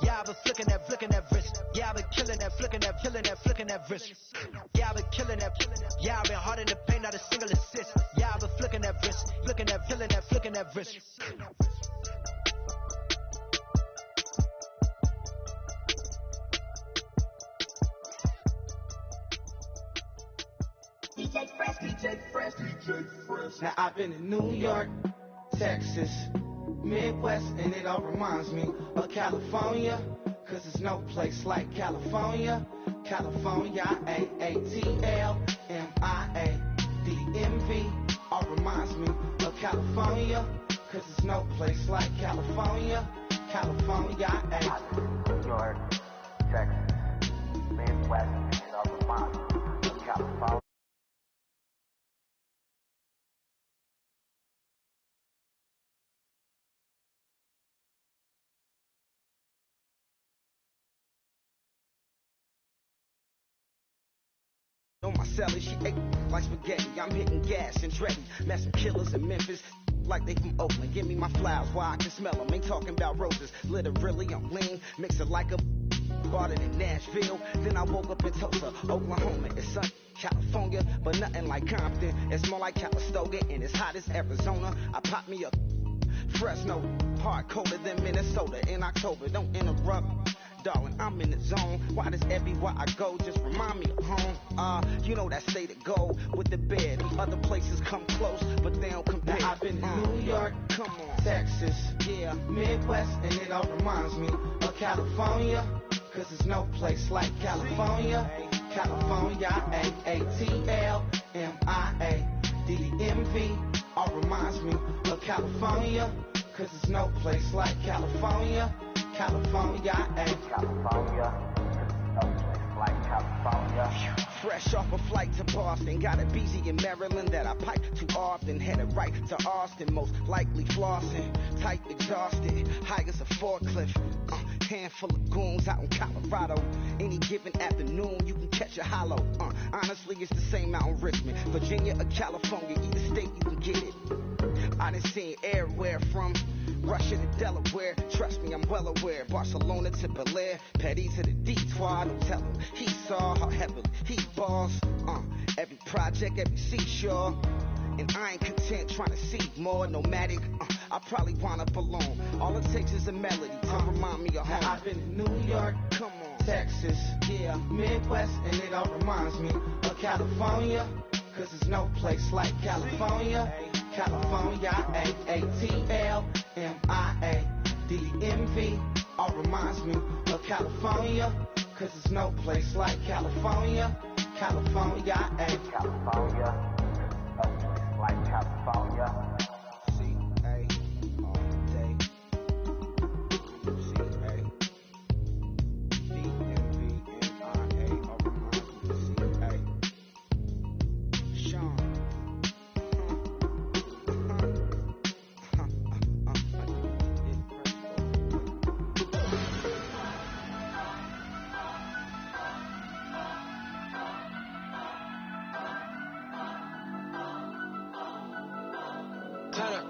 Yeah, I've been flicking that wrist. Yeah, I've been killing that, flicking that wrist. Yeah, I've been killing that. Yeah, I've been hard in the paint, not a single assist. Yeah, I've been flicking that wrist, flicking that wrist. DJ Fresh. Now I've been in New York, Texas, Midwest, and it all reminds me of California, cause there's no place like California. California, AATL, MIADMV, all reminds me of California, cause there's no place like California. California, New York, Texas, Midwest, and it all reminds me of California. On my celly, she ate like spaghetti. I'm hitting gas and Dreddy, messing killers in Memphis like they from Oakland. Give me my flowers while I can smell them. Ain't talking about roses, literally I'm lean, mix it like a bought it in Nashville. Then I woke up in Tulsa, Oklahoma. It's sunny, California, but nothing like Compton. It's more like Calistoga and it's hot as Arizona. I pop me a Fresno, hard colder than Minnesota in October. Don't interrupt. Darling, I'm in the zone. Why does everywhere I go just remind me of home? You know that state of gold with the bed. Other places come close, but they don't compare. Now I've been to New York, come on, Texas, yeah, Midwest, and it all reminds me of California, cause there's no place like California. California, AATL, MIADMV, all reminds me of California, cause there's no place like California. California, California, no place like California. Fresh off a flight to Boston, got a BZ in Maryland that I pipe too often. Headed right to Austin, most likely flossing. Tight, exhausted, high as a forklift. Handful of goons out in Colorado. Any given afternoon, you can catch a hollow. Honestly, it's the same out in Richmond, Virginia or California. Either state, you can get it. I done seen everywhere from Russia to Delaware, trust me, I'm well aware. Barcelona to Bel Air, Petty to the Detroit. Don't tell him he saw how heavily he balls. Every project, every seashore. And I ain't content trying to see more nomadic. I probably wind up alone. All it takes is a melody to remind me of home. Now I've been to New York, come on, Texas, yeah, Midwest, and it all reminds me of California, cause there's no place like California. California, AATL, MIADMV, all reminds me of California, cause there's no place like California. California, California, no place like California. C-A, all day. C-A, D-M-V-M-I-A, all reminds me of C-A. Sean.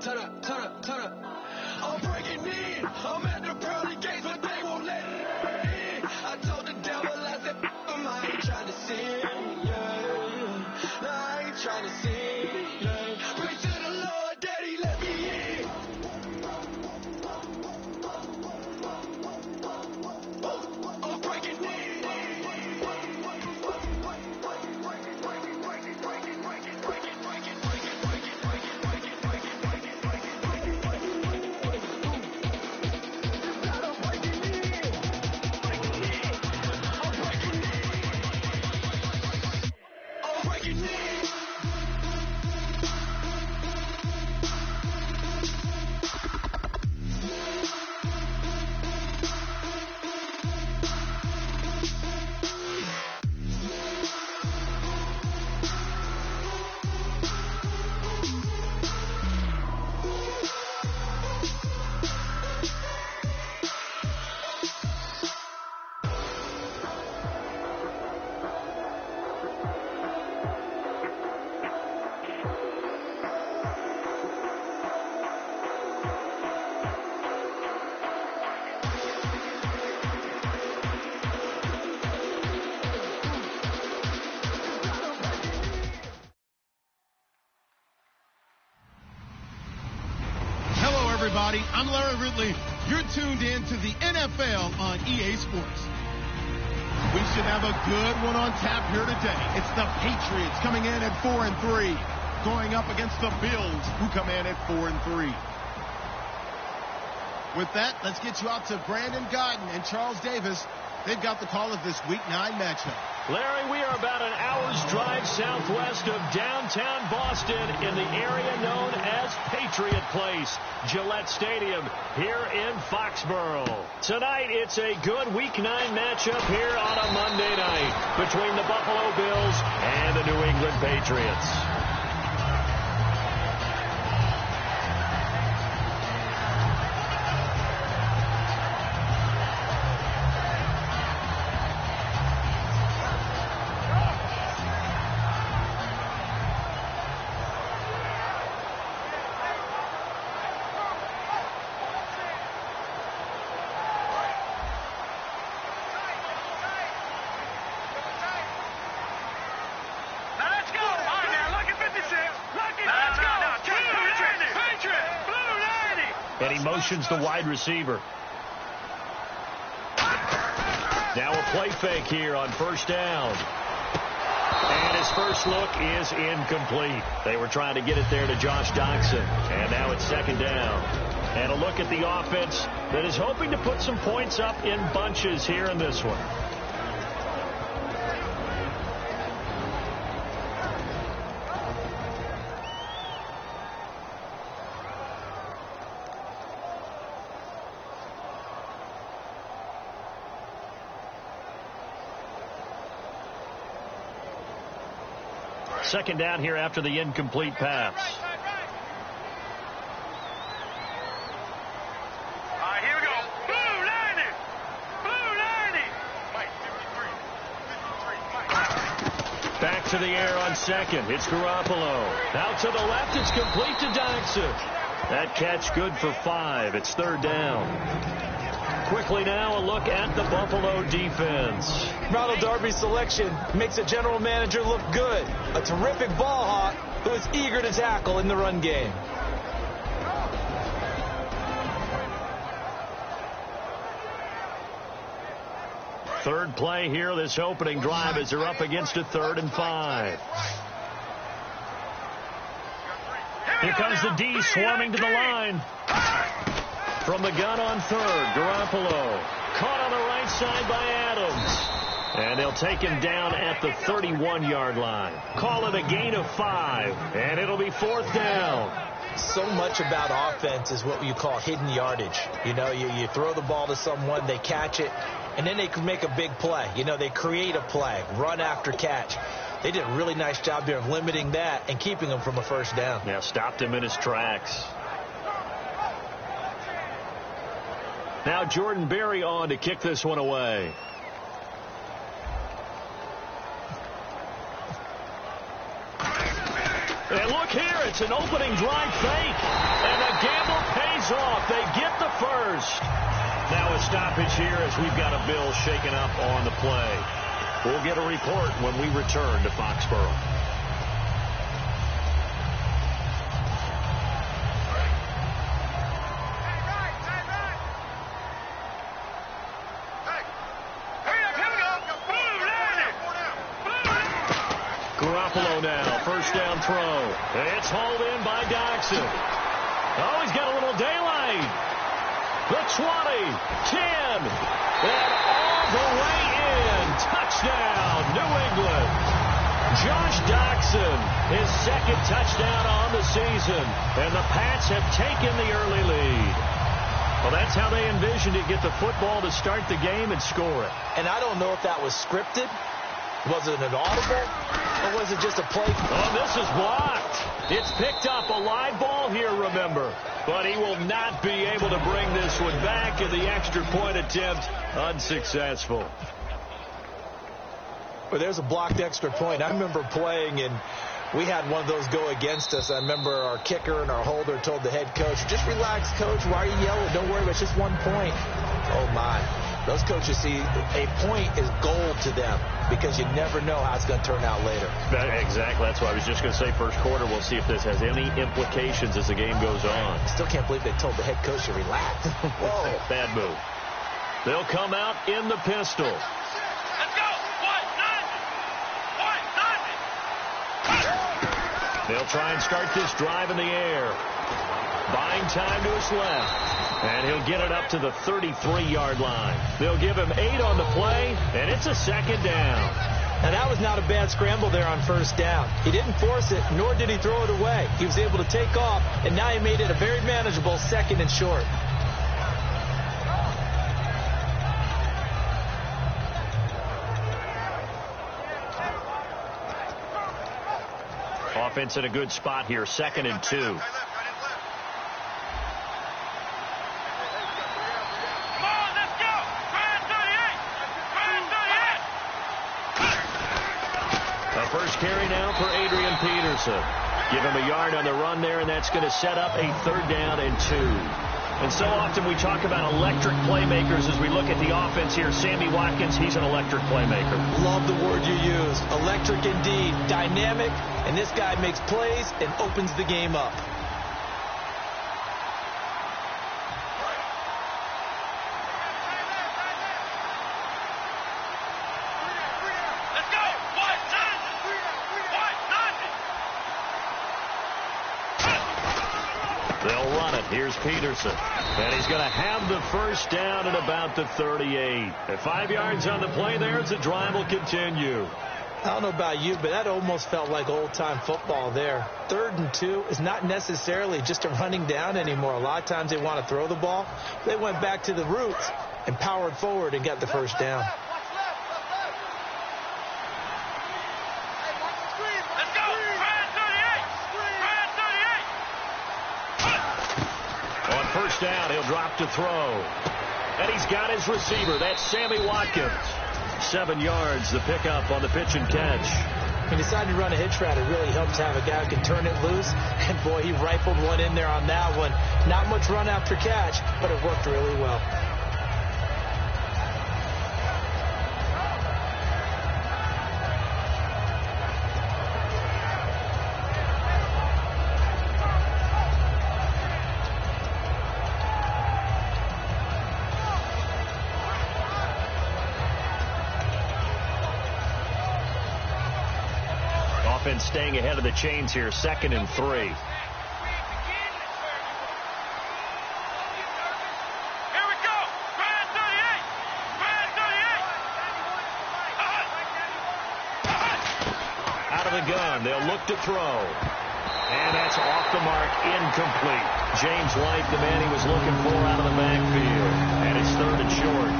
Turn up. I'm breaking in. I'm at the pearly gates, but they won't let me in. I told the devil, I said, I ain't trying to sin. Yeah. No, I ain't trying to sin. Yeah. Pray to the Lord, Daddy, let me in. I'm breaking in. everybody. I'm Larry Ridley. You're tuned in to the NFL on EA Sports. We should have a good one on tap here today. It's the Patriots coming in at 4-3, going up against the Bills, who come in at 4-3. With that, let's get you out to Brandon Godden and Charles Davis. They've got the call of this Week 9 matchup. Larry, we are about an hour's drive southwest of downtown Boston in the area known as Patriot Place, Gillette Stadium, here in Foxborough. Tonight, it's a good Week 9 matchup here on a Monday night between the Buffalo Bills and the New England Patriots. And he motions the wide receiver. Now a play fake here on first down. And his first look is incomplete. They were trying to get it there to Josh Doxson. And now it's second down. And a look at the offense that is hoping to put some points up in bunches here in this one. Second down here after the incomplete pass. Here we go. Blue 90. Blue 90. Back to the air on second. It's Garoppolo. Out to the left. It's complete to Doxson. That catch good for 5. It's third down. Quickly now, a look at the Buffalo defense. Ronald Darby's selection makes a general manager look good. A terrific ball hawk who is eager to tackle in the run game. Third play here, this opening drive, as they're up against a 3rd and 5. Here comes the D swarming to the line. From the gun on third, Garoppolo. Caught on the right side by Adams. And they'll take him down at the 31-yard line. Call it a gain of 5, and it'll be 4th down. So much about offense is what you call hidden yardage. You know, you throw the ball to someone, they catch it, and then they can make a big play. You know, they create a play, run after catch. They did a really nice job there of limiting that and keeping him from a first down. Yeah, stopped him in his tracks. Now Jordan Berry on to kick this one away. And look here, it's an opening drive fake. And the gamble pays off. They get the first. Now a stoppage here as we've got a Bill shaken up on the play. We'll get a report when we return to Foxborough. Garoppolo now, first down throw. It's hauled in by Doxson. Oh, he's got a little daylight. The 20, 10, and all the way in. Touchdown, New England. Josh Doxson, his second touchdown on the season. And the Pats have taken the early lead. Well, that's how they envisioned to get the football to start the game and score it. And I don't know if that was scripted. Was it an audible, or was it just a play? Oh, this is blocked. It's picked up, a live ball here, remember. But he will not be able to bring this one back, and the extra point attempt unsuccessful. Well, there's a blocked extra point. I remember playing, and we had one of those go against us. I remember our kicker and our holder told the head coach, just relax, coach. Why are you yelling? Don't worry, it's just 1 point. Oh, my. Those coaches see a point is gold to them. because you never know how it's going to turn out later. Exactly. That's what I was just going to say. First quarter, we'll see if this has any implications as the game goes on. Still can't believe they told the head coach to relax. Whoa. Bad move. They'll come out in the pistol. Let's go. One, They'll try and start this drive in the air. Buying time to his left. And he'll get it up to the 33-yard line. They'll give him 8 on the play, and it's a second down. Now, that was not a bad scramble there on first down. He didn't force it, nor did he throw it away. He was able to take off, and now he made it a very manageable 2nd and short. Offense in a good spot here, 2nd and 2. First carry now for Adrian Peterson. Give him a yard on the run there, and that's going to set up a 3rd down and 2. And so often we talk about electric playmakers as we look at the offense here. Sammy Watkins, he's an electric playmaker. Love the word you use. Electric indeed. Dynamic, and this guy makes plays and opens the game up. They'll run it. Here's Peterson. And he's going to have the first down at about the 38. At 5 yards on the play there, the drive will continue. I don't know about you, but that almost felt like old-time football there. 3rd and 2 is not necessarily just a running down anymore. A lot of times they want to throw the ball. They went back to the roots and powered forward and got the first down. First down, he'll drop to throw. And he's got his receiver. That's Sammy Watkins. 7 yards, the pickup on the pitch and catch. He decided to run a hitch route. It really helps to have a guy who can turn it loose. And, boy, he rifled one in there on that one. Not much run after catch, but it worked really well. Staying ahead of the chains here, 2nd and 3. Here we go. Brad 38. Out of the gun, they'll look to throw. And that's off the mark, incomplete. James White, the man he was looking for out of the backfield. And it's 3rd and short.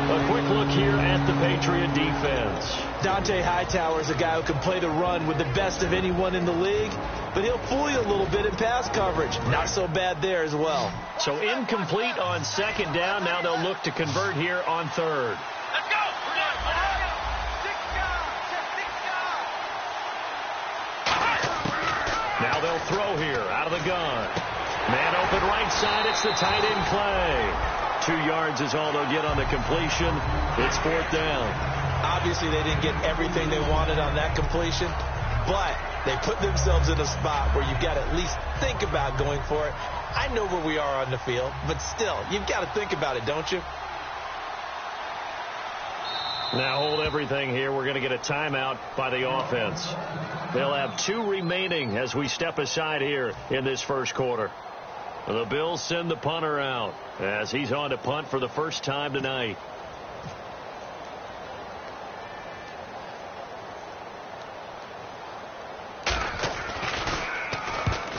A quick look here at the Patriot defense. Dante Hightower is a guy who can play the run with the best of anyone in the league, but he'll fool you a little bit in pass coverage. Not so bad there as well. So incomplete on 2nd down. Now they'll look to convert here on 3rd. Let's go. Now they'll throw here out of the gun. Man open right side. It's the tight end Clay. 2 yards is all they'll get on the completion. It's 4th down. Obviously, they didn't get everything they wanted on that completion, but they put themselves in a spot where you've got to at least think about going for it. I know where we are on the field, but still, you've got to think about it, don't you? Now hold everything here. We're going to get a timeout by the offense. They'll have 2 remaining as we step aside here in this first quarter. The Bills send the punter out as he's on to punt for the first time tonight.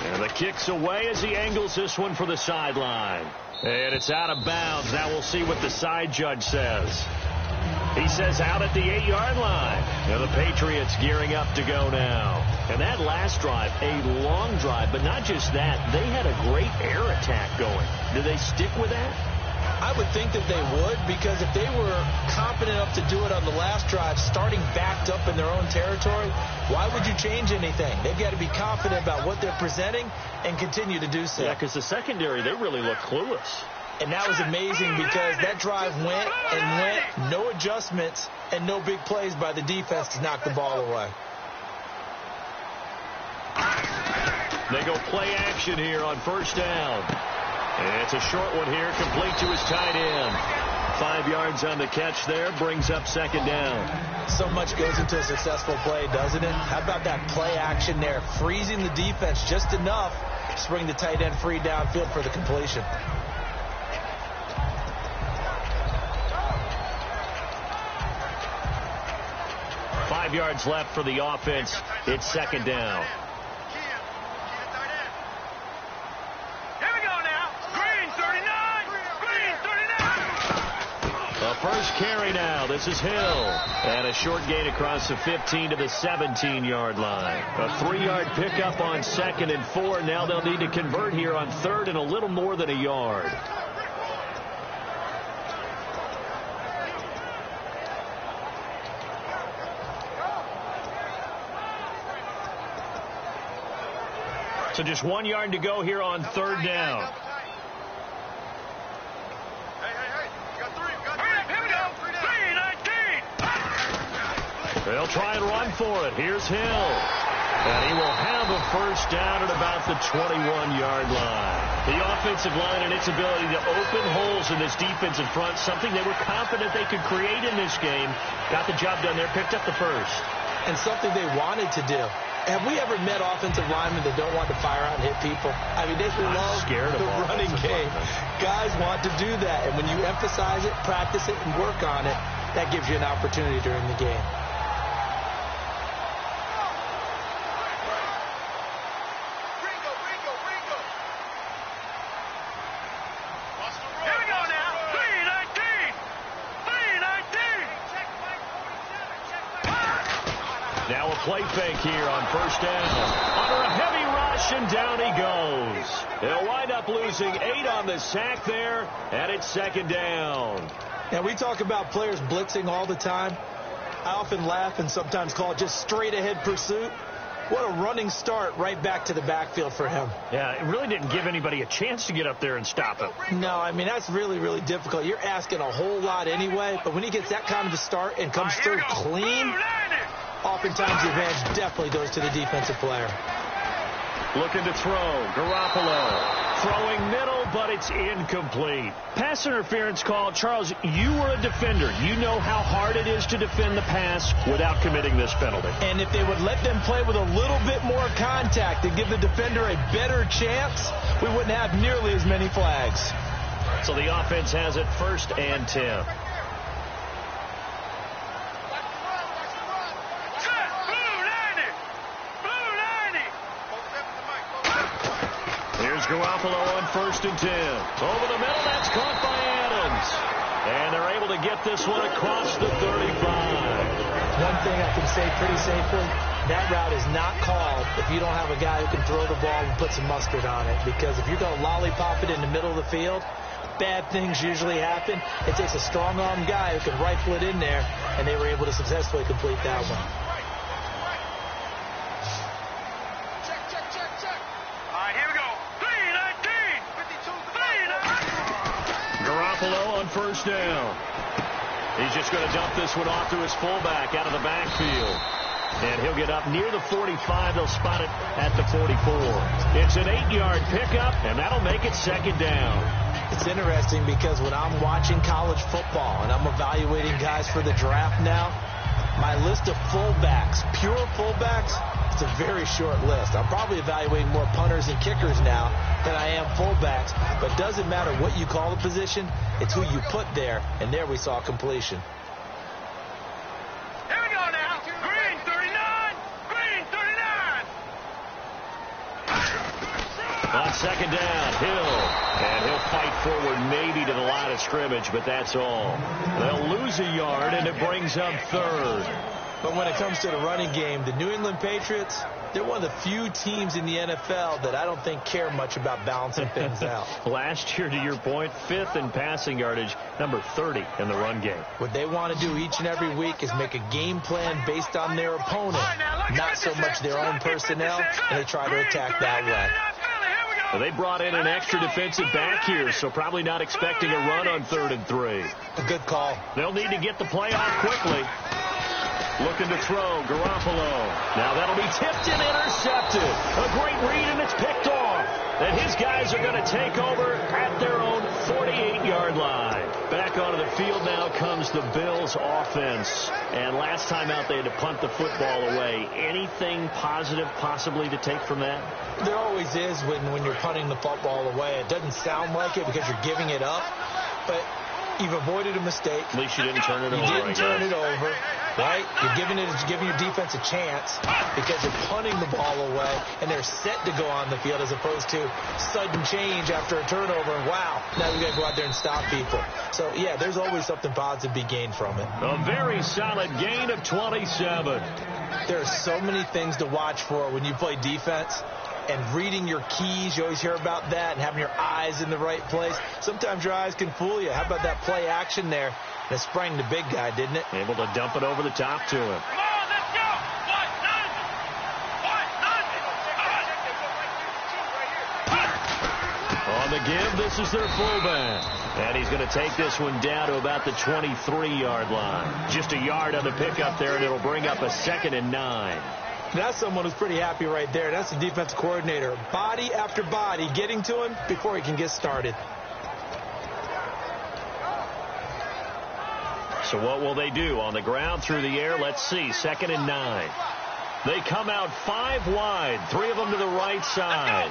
And the kick's away as he angles this one for the sideline. And it's out of bounds. Now we'll see what the side judge says. He says out at the 8-yard line. And the Patriots gearing up to go now. And that last drive, a long drive, but not just that. They had a great air attack going. Do they stick with that? I would think that they would, because if they were confident enough to do it on the last drive, starting backed up in their own territory, why would you change anything? They've got to be confident about what they're presenting and continue to do so. Yeah, because the secondary, they really look clueless. And that was amazing because that drive went and went, no adjustments and no big plays by the defense to knock the ball away. They go play action here on first down. And it's a short one here, complete to his tight end. 5 yards on the catch there, brings up second down. So much goes into a successful play, doesn't it? How about that play action there, freezing the defense just enough to bring the tight end free downfield for the completion. Five yards left for the offense. It's second down. First carry now. This is Hill. And a short gain across the 15 to the 17-yard line. A 3-yard pickup on 2nd and 4. Now they'll need to convert here on 3rd and a little more than a yard. So just 1 yard to go here on 3rd down. They'll try and run for it. Here's Hill. And he will have a first down at about the 21-yard line. The offensive line and its ability to open holes in this defensive front, something they were confident they could create in this game. Got the job done there, picked up the first. And something they wanted to do. Have we ever met offensive linemen that don't want to fire out and hit people? I mean, they love the running game. Guys want to do that. And when you emphasize it, practice it, and work on it, that gives you an opportunity during the game. Now a play fake here on first down. Under a heavy rush, and down he goes. They'll wind up losing 8 on the sack there, and it's second down. Now, we talk about players blitzing all the time. I often laugh and sometimes call it just straight-ahead pursuit. What a running start right back to the backfield for him. Yeah, it really didn't give anybody a chance to get up there and stop him. No, I mean, that's really, really difficult. You're asking a whole lot anyway, but when he gets that kind of a start and comes through clean, oftentimes the advantage definitely goes to the defensive player. Looking to throw. Garoppolo throwing middle, but it's incomplete. Pass interference call. Charles, you were a defender. You know how hard it is to defend the pass without committing this penalty. And if they would let them play with a little bit more contact and give the defender a better chance, we wouldn't have nearly as many flags. So the offense has it 1st and 10. Here's Garoppolo on 1st and 10. Over the middle, that's caught by Adams. And they're able to get this one across the 35. One thing I can say pretty safely, that route is not called if you don't have a guy who can throw the ball and put some mustard on it. Because if you're going to lollipop it in the middle of the field, bad things usually happen. It takes a strong-armed guy who can rifle it in there, and they were able to successfully complete that one. Garoppolo on 1st down. He's just going to dump this one off to his fullback out of the backfield. And he'll get up near the 45. They'll spot it at the 44. It's an 8-yard pickup, and that'll make it 2nd down. It's interesting because when I'm watching college football and I'm evaluating guys for the draft now, my list of fullbacks, pure fullbacks, it's a very short list. I'm probably evaluating more punters and kickers now than I am fullbacks. But it doesn't matter what you call the position, it's who you put there. And there we saw completion. Here we go now. Green 39. Green 39. On 2nd down, Hill. And he'll fight forward maybe to the line of scrimmage, but that's all. They'll lose a yard, and it brings up 3rd. But when it comes to the running game, the New England Patriots, they're one of the few teams in the NFL that I don't think care much about balancing things out. Last year, to your point, 5th in passing yardage, number 30 in the run game. What they want to do each and every week is make a game plan based on their opponent, not so much their own personnel, and they try to attack that way. Well, they brought in an extra defensive back here, so probably not expecting a run on 3rd and 3. A good call. They'll need to get the play off quickly. Looking to throw, Garoppolo. Now that'll be tipped and intercepted. A great read, and it's picked off. And his guys are going to take over at their own 48-yard line. Back onto the field now comes the Bills offense. And last time out, they had to punt the football away. Anything positive possibly to take from that? There always is when you're punting the football away. It doesn't sound like it because you're giving it up, but you've avoided a mistake. At least you didn't turn it over. You didn't turn it over, right? You're giving your defense a chance because you're punting the ball away, and they're set to go on the field as opposed to sudden change after a turnover. And wow, now we got to go out there and stop people. So yeah, there's always something positive to be gained from it. A very solid gain of 27. There are so many things to watch for when you play defense. And reading your keys, you always hear about that, and having your eyes in the right place. Sometimes your eyes can fool you. How about that play action there? And it sprang the big guy, didn't it? Able to dump it over the top to him. Come on, let's go. On the give, this is their fullback. And he's going to take this one down to about the 23-yard line. Just a yard on the pickup there, and it'll bring up a 2nd and 9. That's someone who's pretty happy right there. That's the defensive coordinator. Body after body getting to him before he can get started. So what will they do? On the ground, through the air, let's see. 2nd and 9. They come out 5 wide. 3 of them to the right side.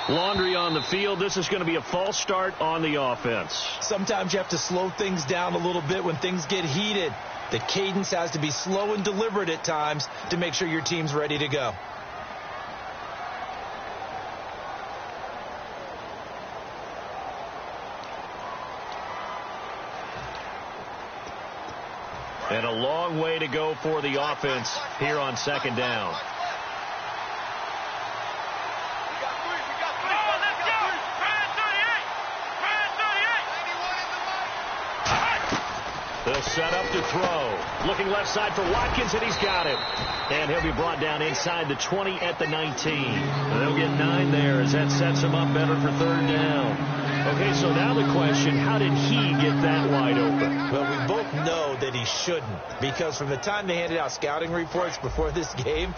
Laundry on the field. This is going to be a false start on the offense. Sometimes you have to slow things down a little bit when things get heated. The cadence has to be slow and deliberate at times to make sure your team's ready to go. And a long way to go for the offense here on 2nd down. They'll set up to throw. Looking left side for Watkins, and he's got it. And he'll be brought down inside the 20 at the 19. They'll get 9 there as that sets him up better for 3rd down. Okay, so now the question, how did he get that wide open? Well, we both know that he shouldn't, because from the time they handed out scouting reports before this game,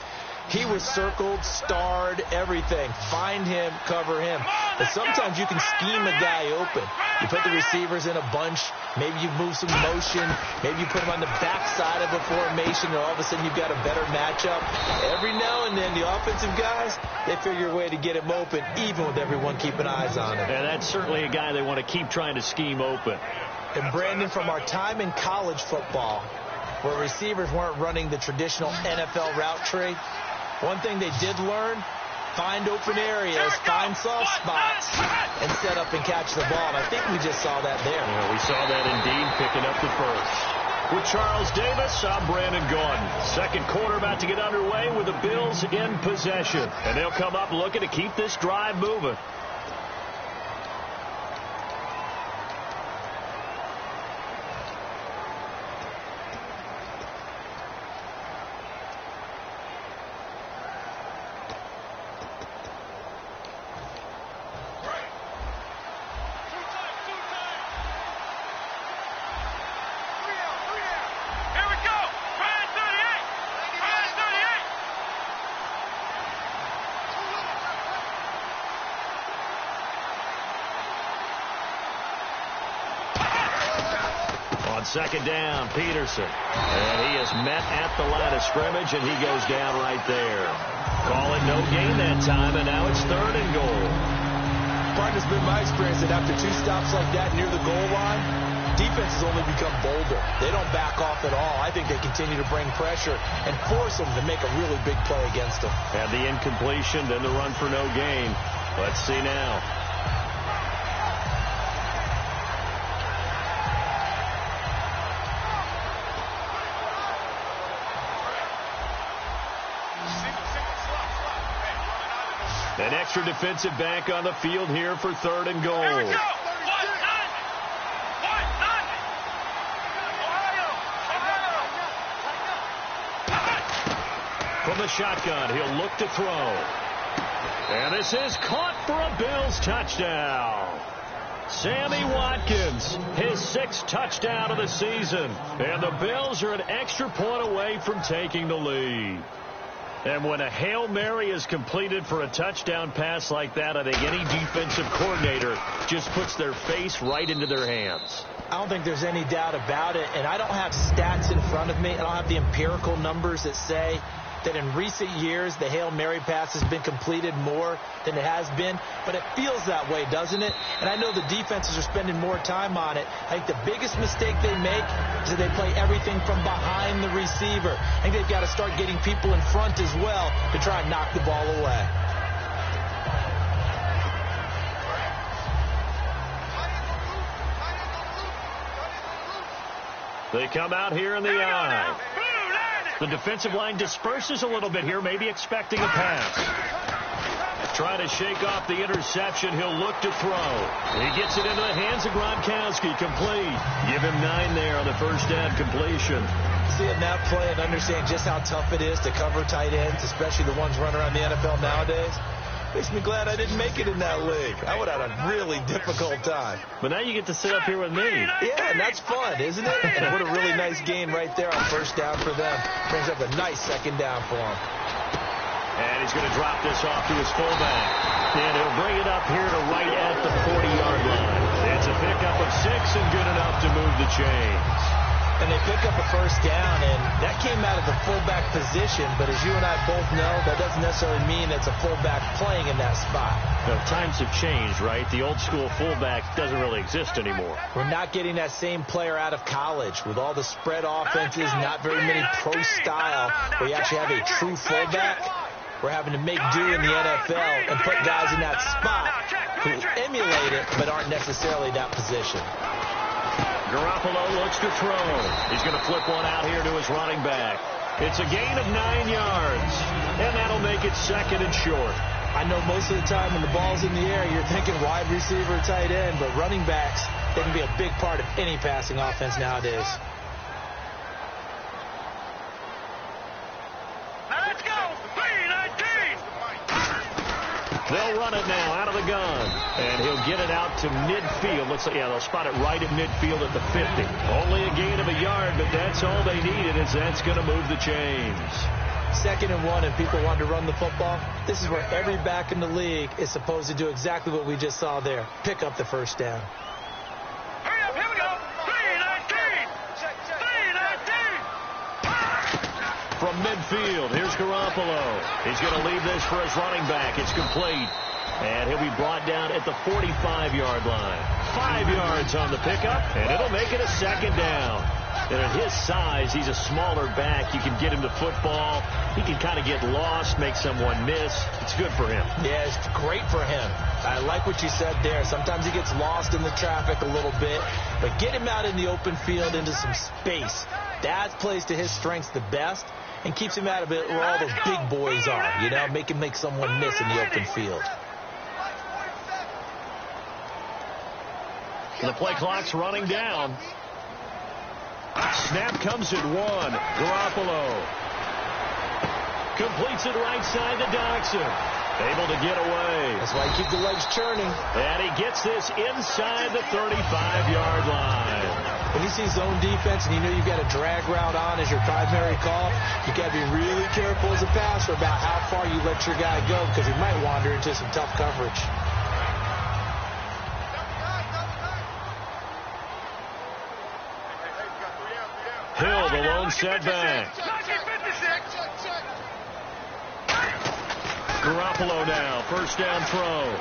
he was circled, starred, everything. Find him, cover him. But sometimes you can scheme a guy open. You put the receivers in a bunch. Maybe you move some motion. Maybe you put them on the backside of a formation, and all of a sudden you've got a better matchup. Every now and then, the offensive guys, they figure a way to get him open, even with everyone keeping eyes on him. And that's certainly a guy they want to keep trying to scheme open. And Brandon, from our time in college football, where receivers weren't running the traditional NFL route tree, one thing they did learn, find open areas, find soft spots, and set up and catch the ball. And I think we just saw that there. Yeah, we saw that indeed, picking up the first. With Charles Davis, I'm Brandon Gordon. 2nd quarter about to get underway with the Bills in possession. And they'll come up looking to keep this drive moving. On 2nd down, Peterson. And he is met at the line of scrimmage, and he goes down right there. Call it no gain that time, and now it's 3rd and goal. Partner's been my experience that after 2 stops like that near the goal line, defenses only become bolder. They don't back off at all. I think they continue to bring pressure and force them to make a really big play against them. And the incompletion, then the run for no gain. Let's see now. An extra defensive back on the field here for 3rd and goal. Here we go. From the shotgun. He'll look to throw. And this is caught for a Bills touchdown. Sammy Watkins, his 6th touchdown of the season. And the Bills are an extra point away from taking the lead. And when a Hail Mary is completed for a touchdown pass like that, I think any defensive coordinator just puts their face right into their hands. I don't think there's any doubt about it, and I don't have stats in front of me. I don't have the empirical numbers that say that in recent years the Hail Mary pass has been completed more than it has been, but it feels that way, doesn't it? And I know the defenses are spending more time on it. I think the biggest mistake they make is that they play everything from behind the receiver. I think they've got to start getting people in front as well to try and knock the ball away. They come out here in the eye. The defensive line disperses a little bit here, maybe expecting a pass. Trying to shake off the interception. He'll look to throw. He gets it into the hands of Gronkowski. Complete. Give him 9 there on the first down completion. Seeing that play and understanding just how tough it is to cover tight ends, especially the ones running around the NFL nowadays, makes me glad I didn't make it in that league. I would have had a really difficult time. But now you get to sit up here with me. Yeah, and that's fun, isn't it? And what a really nice gain right there on first down for them. Brings up a nice second down for him. And he's going to drop this off to his fullback. And he'll bring it up here to right at the 40-yard line. It's a pickup of 6 and good enough to move the chains. And they pick up a first down, and that came out of the fullback position. But as you and I both know, that doesn't necessarily mean it's a fullback playing in that spot. Well, times have changed, right? The old-school fullback doesn't really exist anymore. We're not getting that same player out of college with all the spread offenses, not very many pro style, where you actually have a true fullback. We're having to make do in the NFL and put guys in that spot who emulate it but aren't necessarily that position. Garoppolo looks to throw. He's going to flip one out here to his running back. It's a gain of 9 yards, and that'll make it 2nd and short. I know most of the time when the ball's in the air, you're thinking wide receiver, tight end, but running backs, they can be a big part of any passing offense nowadays. Let's go! 3-19! They'll run it now out of the gun, and he'll get it out to midfield. Looks like, yeah, they'll spot it right at midfield at the 50. Only a gain of a yard, but that's all they needed, as that's going to move the chains. 2nd and 1, and people want to run the football. This is where every back in the league is supposed to do exactly what we just saw there. Pick up the first down. Hurry up, here we go! 3-19! 3-19! From midfield, here's Garoppolo. He's going to leave this for his running back. It's complete. And he'll be brought down at the 45-yard line. 5 yards on the pickup, and it'll make it a 2nd down. And at his size, he's a smaller back. You can get him the football. He can kind of get lost, make someone miss. It's good for him. Yeah, it's great for him. I like what you said there. Sometimes he gets lost in the traffic a little bit, but get him out in the open field into some space. That plays to his strengths the best and keeps him out of it where all those big boys are, you know, make him make someone miss in the open field. The play clock's running down. Snap comes at 1. Garoppolo completes it right side to Doxson. Able to get away. That's why you keep the legs churning. And he gets this inside the 35-yard line. When you see zone defense and you know you've got a drag route on as your primary call, you got to be really careful as a passer about how far you let your guy go, because he might wander into some tough coverage. Hill, the lone setback. Garoppolo now, first down throw.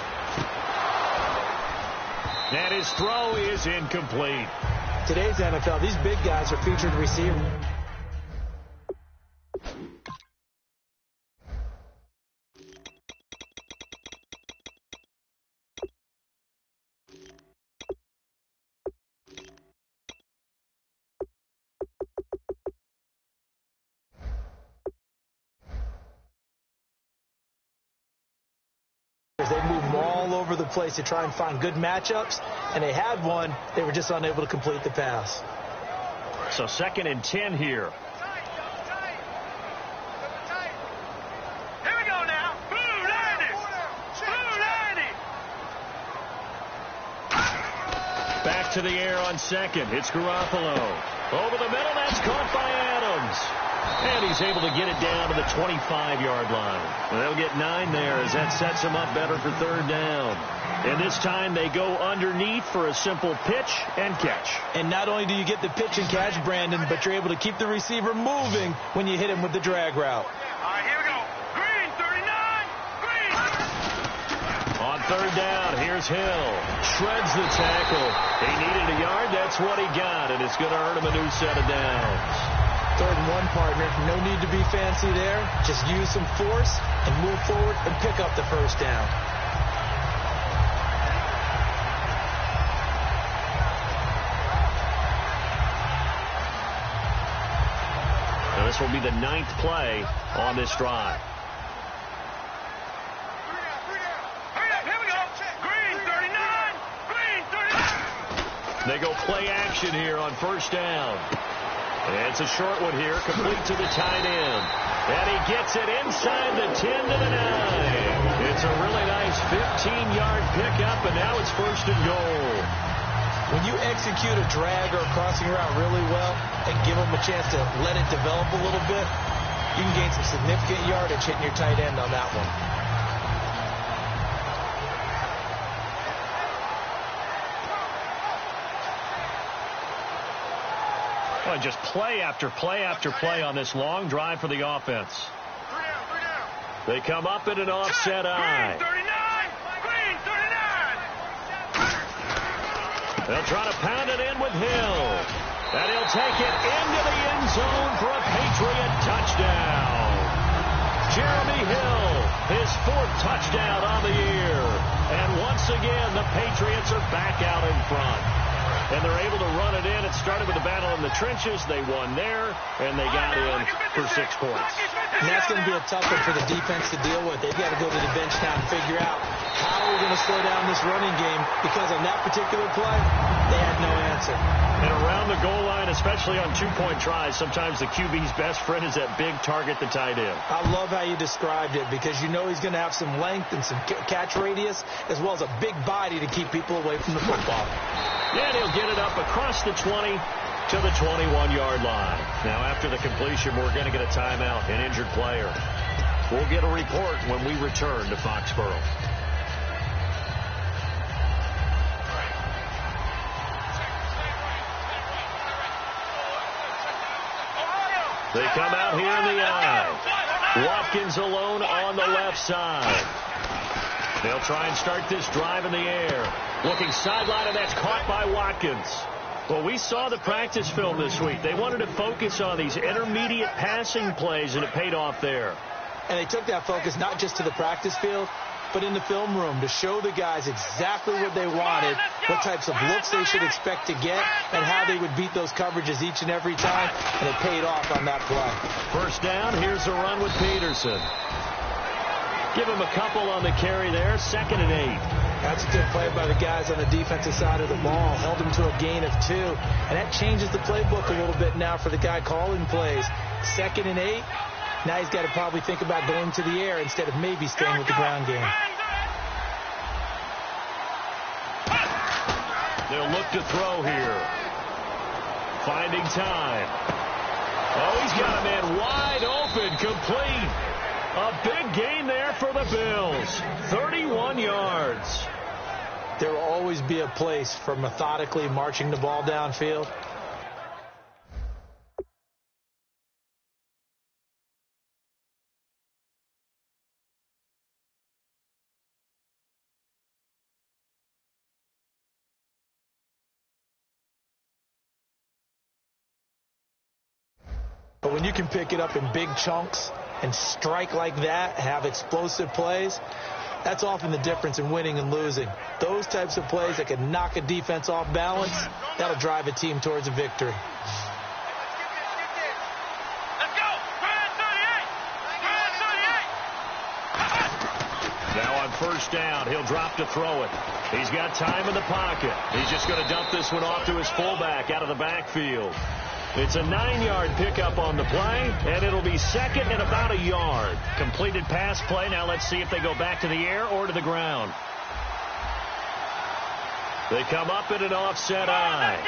And his throw is incomplete. Today's NFL, these big guys are featured receivers. They move all over the place to try and find good matchups, and they had one. They were just unable to complete the pass. So 2nd and 10 here. Back to the air on second. It's Garoppolo. Over the middle. That's caught by Adams. And he's able to get it down to the 25-yard line. They'll get 9 there as that sets him up better for third down. And this time they go underneath for a simple pitch and catch. And not only do you get the pitch and catch, Brandon, but you're able to keep the receiver moving when you hit him with the drag route. All right, here we go. Green, 39. Green. On third down, here's Hill. Shreds the tackle. He needed a yard. That's what he got, and it's going to earn him a new set of downs. 3rd and 1, partner. No need to be fancy there. Just use some force and move forward and pick up the first down. Now this will be the 9th play on this drive. Here we go. Green, 39. Green, 39. They go play action here on first down. It's a short one here, complete to the tight end. And he gets it inside the 10 to the 9. It's a really nice 15-yard pickup, and now it's first and goal. When you execute a drag or a crossing route really well and give them a chance to let it develop a little bit, you can gain some significant yardage hitting your tight end on that one. Oh, just play after play after play on this long drive for the offense. They come up in an offset eye. Green, 39. They'll try to pound it in with Hill. And he'll take it into the end zone for a Patriot touchdown. Jeremy Hill, his 4th touchdown on the year. And once again, the Patriots are back out in front. And they're able to run it in. It started with a battle in the trenches. They won there, and they got in for 6 points. And that's going to be a tough one for the defense to deal with. They've got to go to the bench now and figure out how we're going to slow down this running game, because on that particular play, they had no answer. And around the goal line, especially on 2-point tries, sometimes the QB's best friend is that big target, the tight end. I love how you described it, because you know he's going to have some length and some catch radius, as well as a big body to keep people away from the football. And he'll get it up across the 20 to the 21-yard line. Now, after the completion, we're going to get a timeout, an injured player. We'll get a report when we return to Foxborough. They come out here in the eye. Watkins alone on the left side. They'll try and start this drive in the air. Looking sideline, and that's caught by Watkins. Well, we saw the practice film this week. They wanted to focus on these intermediate passing plays, and it paid off there. And they took that focus not just to the practice field, but in the film room to show the guys exactly what they wanted, what types of looks they should expect to get, and how they would beat those coverages each and every time, and it paid off on that play. First down, here's a run with Peterson. Give him a couple on the carry there, 2nd and 8. That's a good play by the guys on the defensive side of the ball. Held him to a gain of 2. And that changes the playbook a little bit now for the guy calling plays. 2nd and 8. Now he's got to probably think about going to the air instead of maybe staying with the ground game. They'll look to throw here. Finding time. Oh, he's got a man wide open, complete. A big gain there for the Bills. 31 yards. There will always be a place for methodically marching the ball downfield. But when you can pick it up in big chunks and strike like that, have explosive plays, that's often the difference in winning and losing. Those types of plays that can knock a defense off balance, that'll drive a team towards a victory. Let's go. Grand 38. Now on first down, he'll drop to throw it. He's got time in the pocket. He's just going to dump this one off to his fullback out of the backfield. It's a 9-yard pickup on the play, and it'll be 2nd and about a yard. Completed pass play. Now let's see if they go back to the air or to the ground. They come up in an offset eye.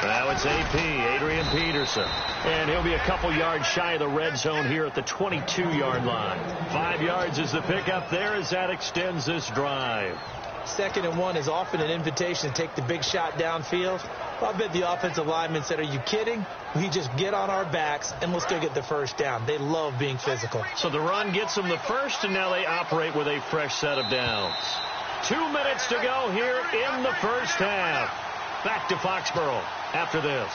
Now it's AP, Adrian Peterson. And he'll be a couple yards shy of the red zone here at the 22-yard line. 5 yards is the pickup there as that extends this drive. 2nd and 1 is often an invitation to take the big shot downfield. I bet the offensive linemen said, are you kidding? We just get on our backs and let's go get the first down. They love being physical. So the run gets them the first, and now they operate with a fresh set of downs. 2 minutes to go here in the first half. Back to Foxborough after this.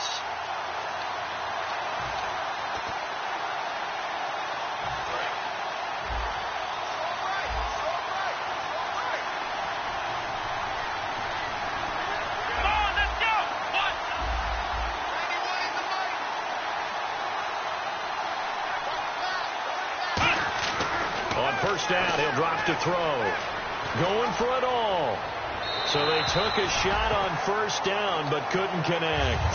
On first down, he'll drop to throw. Going for it all. So they took a shot on first down, but couldn't connect.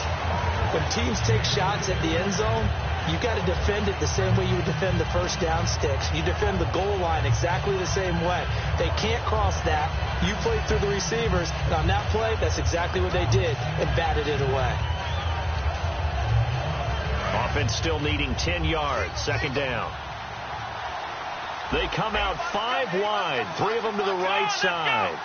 When teams take shots at the end zone, you got to defend it the same way you would defend the first down sticks. You defend the goal line exactly the same way. They can't cross that. You played through the receivers. And on that play, that's exactly what they did and batted it away. Offense still needing 10 yards. 2nd down. They come out 5 wide. 3 of them to the right side.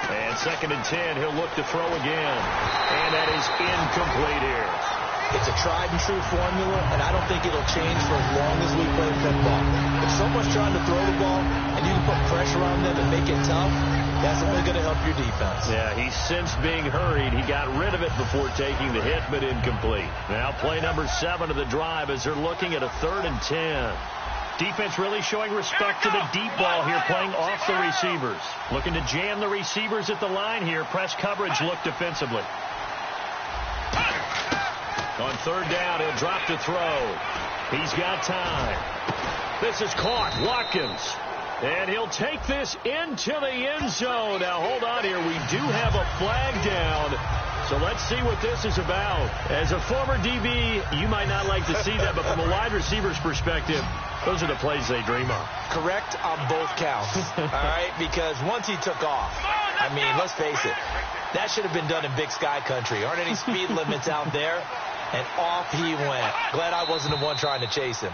And 2nd and 10, he'll look to throw again. And that is incomplete here. It's a tried-and-true formula, and I don't think it'll change for as long as we play football. If someone's trying to throw the ball and you can put pressure on them and make it tough, that's only going to help your defense. Yeah, he sensed being hurried. He got rid of it before taking the hit, but incomplete. Now play number 7 of the drive as they're looking at a 3rd and 10. Defense really showing respect to the deep ball here, playing off the receivers. Looking to jam the receivers at the line here. Press coverage look defensively. On 3rd down, he'll drop to throw. He's got time. This is caught. Watkins. And he'll take this into the end zone. Now, hold on here. We do have a flag down. So let's see what this is about. As a former DB, you might not like to see that, but from a wide receiver's perspective, those are the plays they dream of. Correct on both counts. All right, because once he took off, I mean, let's face it, that should have been done in Big Sky country. Aren't any speed limits out there? And off he went. Glad I wasn't the one trying to chase him.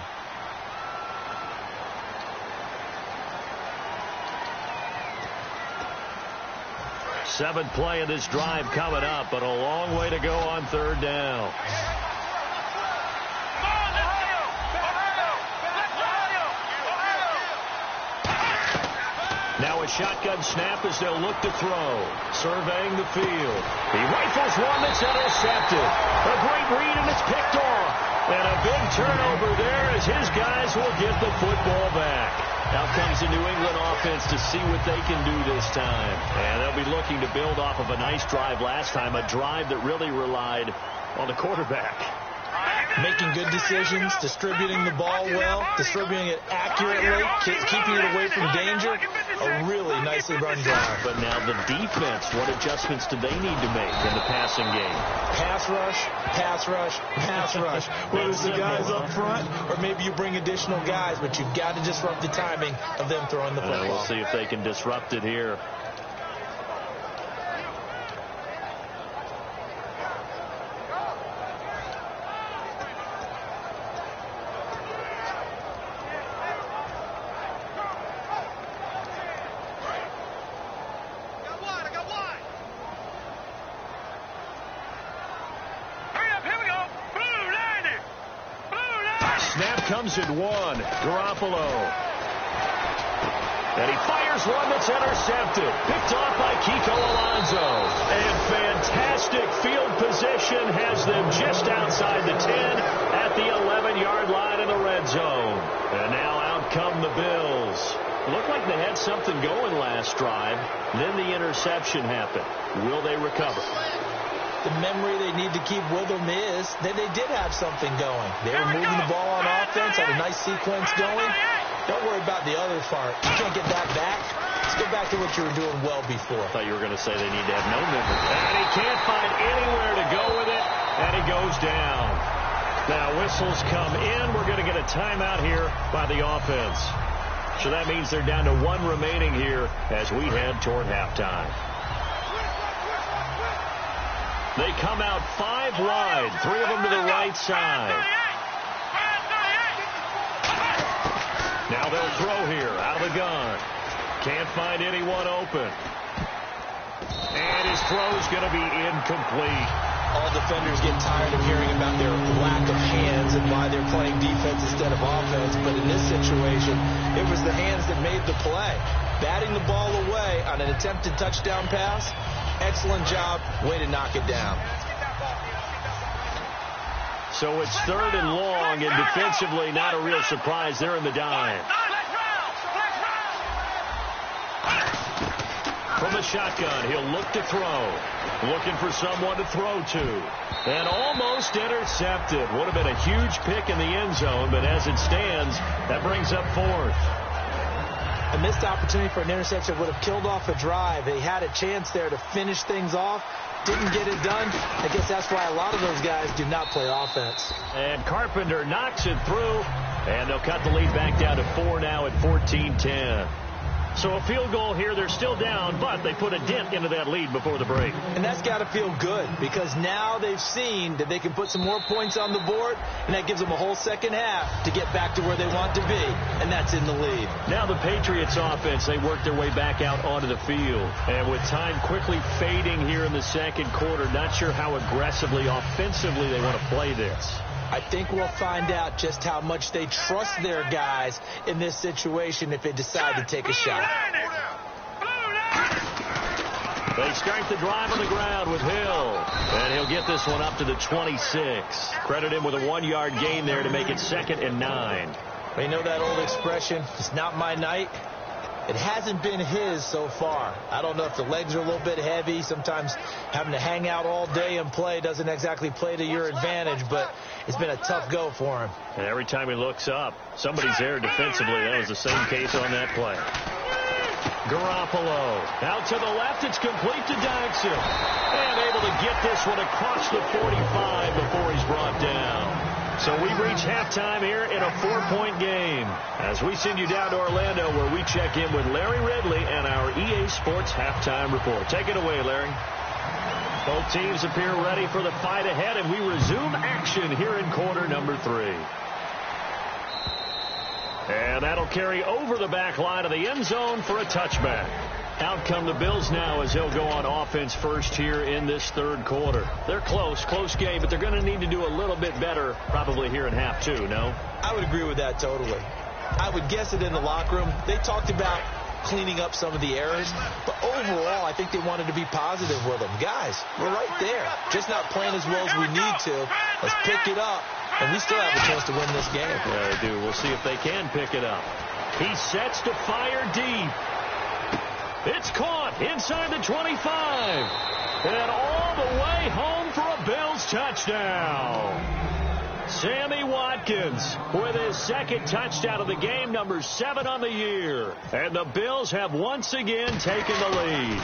Seventh play of this drive coming up, but a long way to go on 3rd down. Now a shotgun snap as they'll look to throw. Surveying the field. He rifles one that's intercepted. A great read, and it's picked off. And a big turnover there as his guys will get the football back. Now comes the New England offense to see what they can do this time. And they'll be looking to build off of a nice drive last time, a drive that really relied on the quarterback. Making good decisions, distributing the ball well, distributing it accurately, keeping it away from danger. A really nicely run drive. But now the defense, what adjustments do they need to make in the passing game? Pass rush, pass rush, pass rush. Whether it's the guys up front or maybe you bring additional guys, but you've got to disrupt the timing of them throwing the football. We'll see if they can disrupt it here. Comes at 1. Garoppolo. And he fires one that's intercepted. Picked off by Kiko Alonso. And fantastic field position has them just outside the 10 at the 11-yard line in the red zone. And now out come the Bills. Looked like they had something going last drive. Then the interception happened. Will they recover? The memory they need to keep with them is that they did have something going. They were moving the ball on offense, had a nice sequence going. Don't worry about the other part. You can't get that back. Let's go back to what you were doing well before. I thought you were going to say they need to have no memory. And he can't find anywhere to go with it, and he goes down. Now whistles come in. We're going to get a timeout here by the offense. So that means they're down to 1 remaining here as we head toward halftime. They come out 5 wide, 3 of them to the right side. Now they'll throw here out of the gun. Can't find anyone open. And his throw's going to be incomplete. All defenders get tired of hearing about their lack of hands and why they're playing defense instead of offense. But in this situation, it was the hands that made the play. Batting the ball away on an attempted touchdown pass. Excellent job. Way to knock it down. So it's 3rd and long, and defensively not a real surprise. They're in the dime. From the shotgun, he'll look to throw. Looking for someone to throw to. And almost intercepted. Would have been a huge pick in the end zone, but as it stands, that brings up 4th. A missed opportunity for an interception would have killed off a drive. They had a chance there to finish things off. Didn't get it done. I guess that's why a lot of those guys do not play offense. And Carpenter knocks it through, and they'll cut the lead back down to 4 now at 14-10. So a field goal here. They're still down, but they put a dent into that lead before the break. And that's got to feel good because now they've seen that they can put some more points on the board, and that gives them a whole second half to get back to where they want to be, and that's in the lead. Now the Patriots offense, they work their way back out onto the field. And with time quickly fading here in the second quarter, not sure how aggressively, offensively they want to play this. I think we'll find out just how much they trust their guys in this situation if they decide to take a shot. They start the drive on the ground with Hill. And he'll get this one up to the 26. Credit him with a 1-yard gain there to make it 2nd and 9. You know that old expression, it's not my night? It hasn't been his so far. I don't know if the legs are a little bit heavy. Sometimes having to hang out all day and play doesn't exactly play to your advantage, but it's been a tough go for him. And every time he looks up, somebody's there defensively. That was the same case on that play. Garoppolo out to the left. It's complete to Daxon. And able to get this one across the 45 before he's brought down. So we reach halftime here in a 4-point game as we send you down to Orlando where we check in with Larry Ridley and our EA Sports Halftime Report. Take it away, Larry. Both teams appear ready for the fight ahead, and we resume action here in quarter number 3. And that'll carry over the back line of the end zone for a touchback. Out come the Bills now as they'll go on offense first here in this 3rd quarter. They're close game, but they're going to need to do a little bit better probably here in half 2, no? I would agree with that totally. I would guess it in the locker room. They talked about cleaning up some of the errors, but overall I think they wanted to be positive with them. Guys, we're right there. Just not playing as well as we need to. Let's pick it up, and we still have a chance to win this game. Yeah, they do. We'll see if they can pick it up. He sets to fire deep. It's caught inside the 25. And all the way home for a Bills touchdown. Sammy Watkins with his 2nd touchdown of the game, number 7 on the year. And the Bills have once again taken the lead.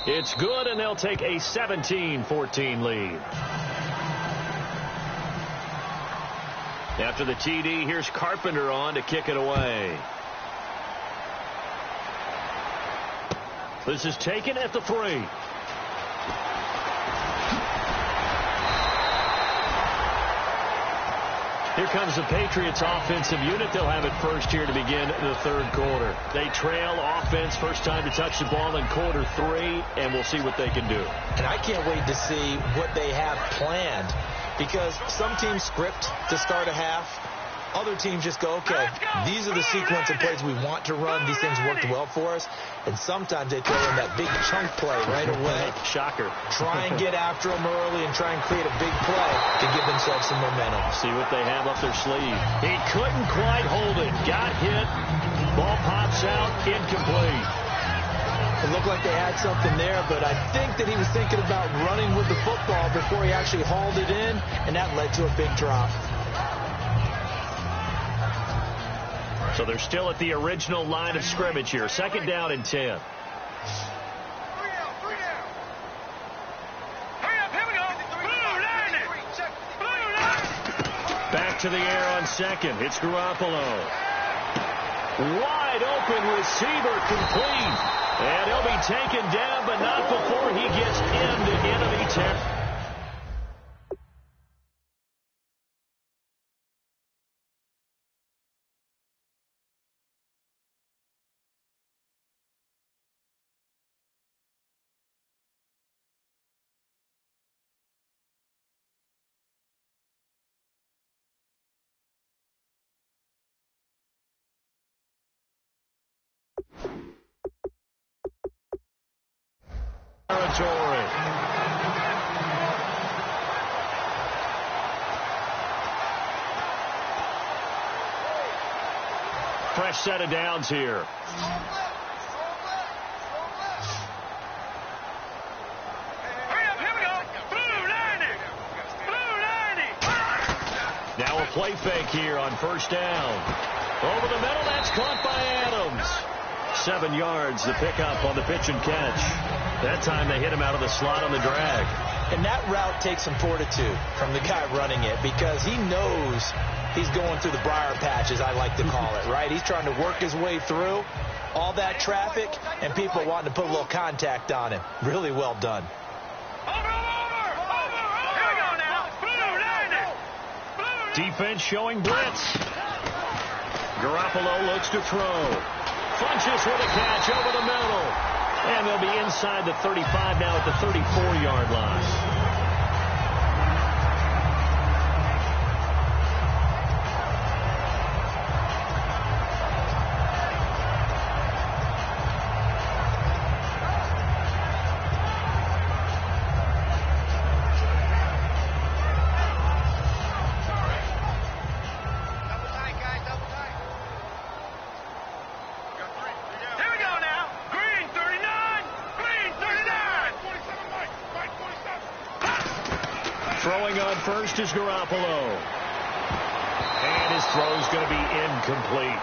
It's good, and they'll take a 17-14 lead. After the TD, here's Carpenter on to kick it away. This is taken at the 3. Here comes the Patriots offensive unit. They'll have it first here to begin the 3rd quarter. They trail offense, first time to touch the ball in quarter 3, and we'll see what they can do. And I can't wait to see what they have planned because some teams script to start a half. Other teams just go, okay, these are the sequence of plays we want to run. These things worked well for us. And sometimes they throw in that big chunk play right away. Shocker. Try and get after them early and try and create a big play to give themselves some momentum. See what they have up their sleeve. He couldn't quite hold it. Got hit. Ball pops out. Incomplete. It looked like they had something there, but I think that he was thinking about running with the football before he actually hauled it in, and that led to a big drop. So they're still at the original line of scrimmage here. 2nd down and 10. to the air on second. It's Garoppolo. Wide open receiver complete. And he'll be taken down, but not before he gets into enemy territory. Fresh set of downs here. Now a play fake here on first down. Over the middle, that's caught by Adams. 7 yards, the pickup on the pitch and catch. That time they hit him out of the slot on the drag. And that route takes some fortitude from the guy running it because he knows he's going through the briar patch, as I like to call it, right? He's trying to work his way through all that traffic and people wanting to put a little contact on him. Really well done. Defense showing blitz. Garoppolo looks to throw. Funches with a catch over the middle. And they'll be inside the 35 now at the 34-yard line. Throwing on first is Garoppolo. And his throw's going to be incomplete.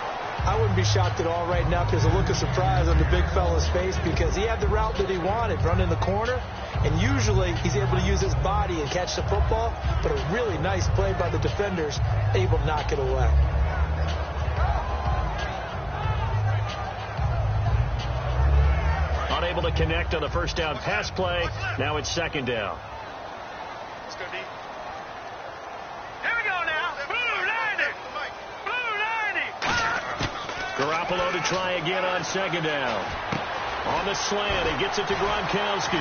I wouldn't be shocked at all right now if there's a look of surprise on the big fella's face because he had the route that he wanted, running the corner, and usually he's able to use his body and catch the football, but a really nice play by the defenders, able to knock it away. Unable to connect on the first down pass play. Now it's second down. Garoppolo to try again on second down. On the slant, he gets it to Gronkowski.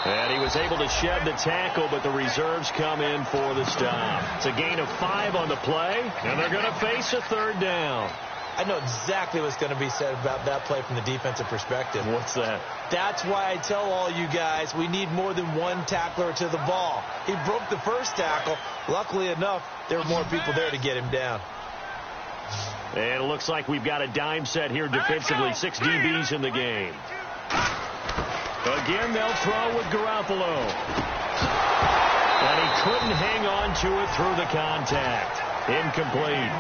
And he was able to shed the tackle, but the reserves come in for the stop. It's a gain of 5 on the play, and they're going to face a third down. I know exactly what's going to be said about that play from the defensive perspective. What's that? That's why I tell all you guys we need more than one tackler to the ball. He broke the first tackle. Luckily enough, there were more people there to get him down. And it looks like we've got a dime set here defensively. 6 DBs in the game. Again, they'll throw with Garoppolo. And he couldn't hang on to it through the contact. Incomplete.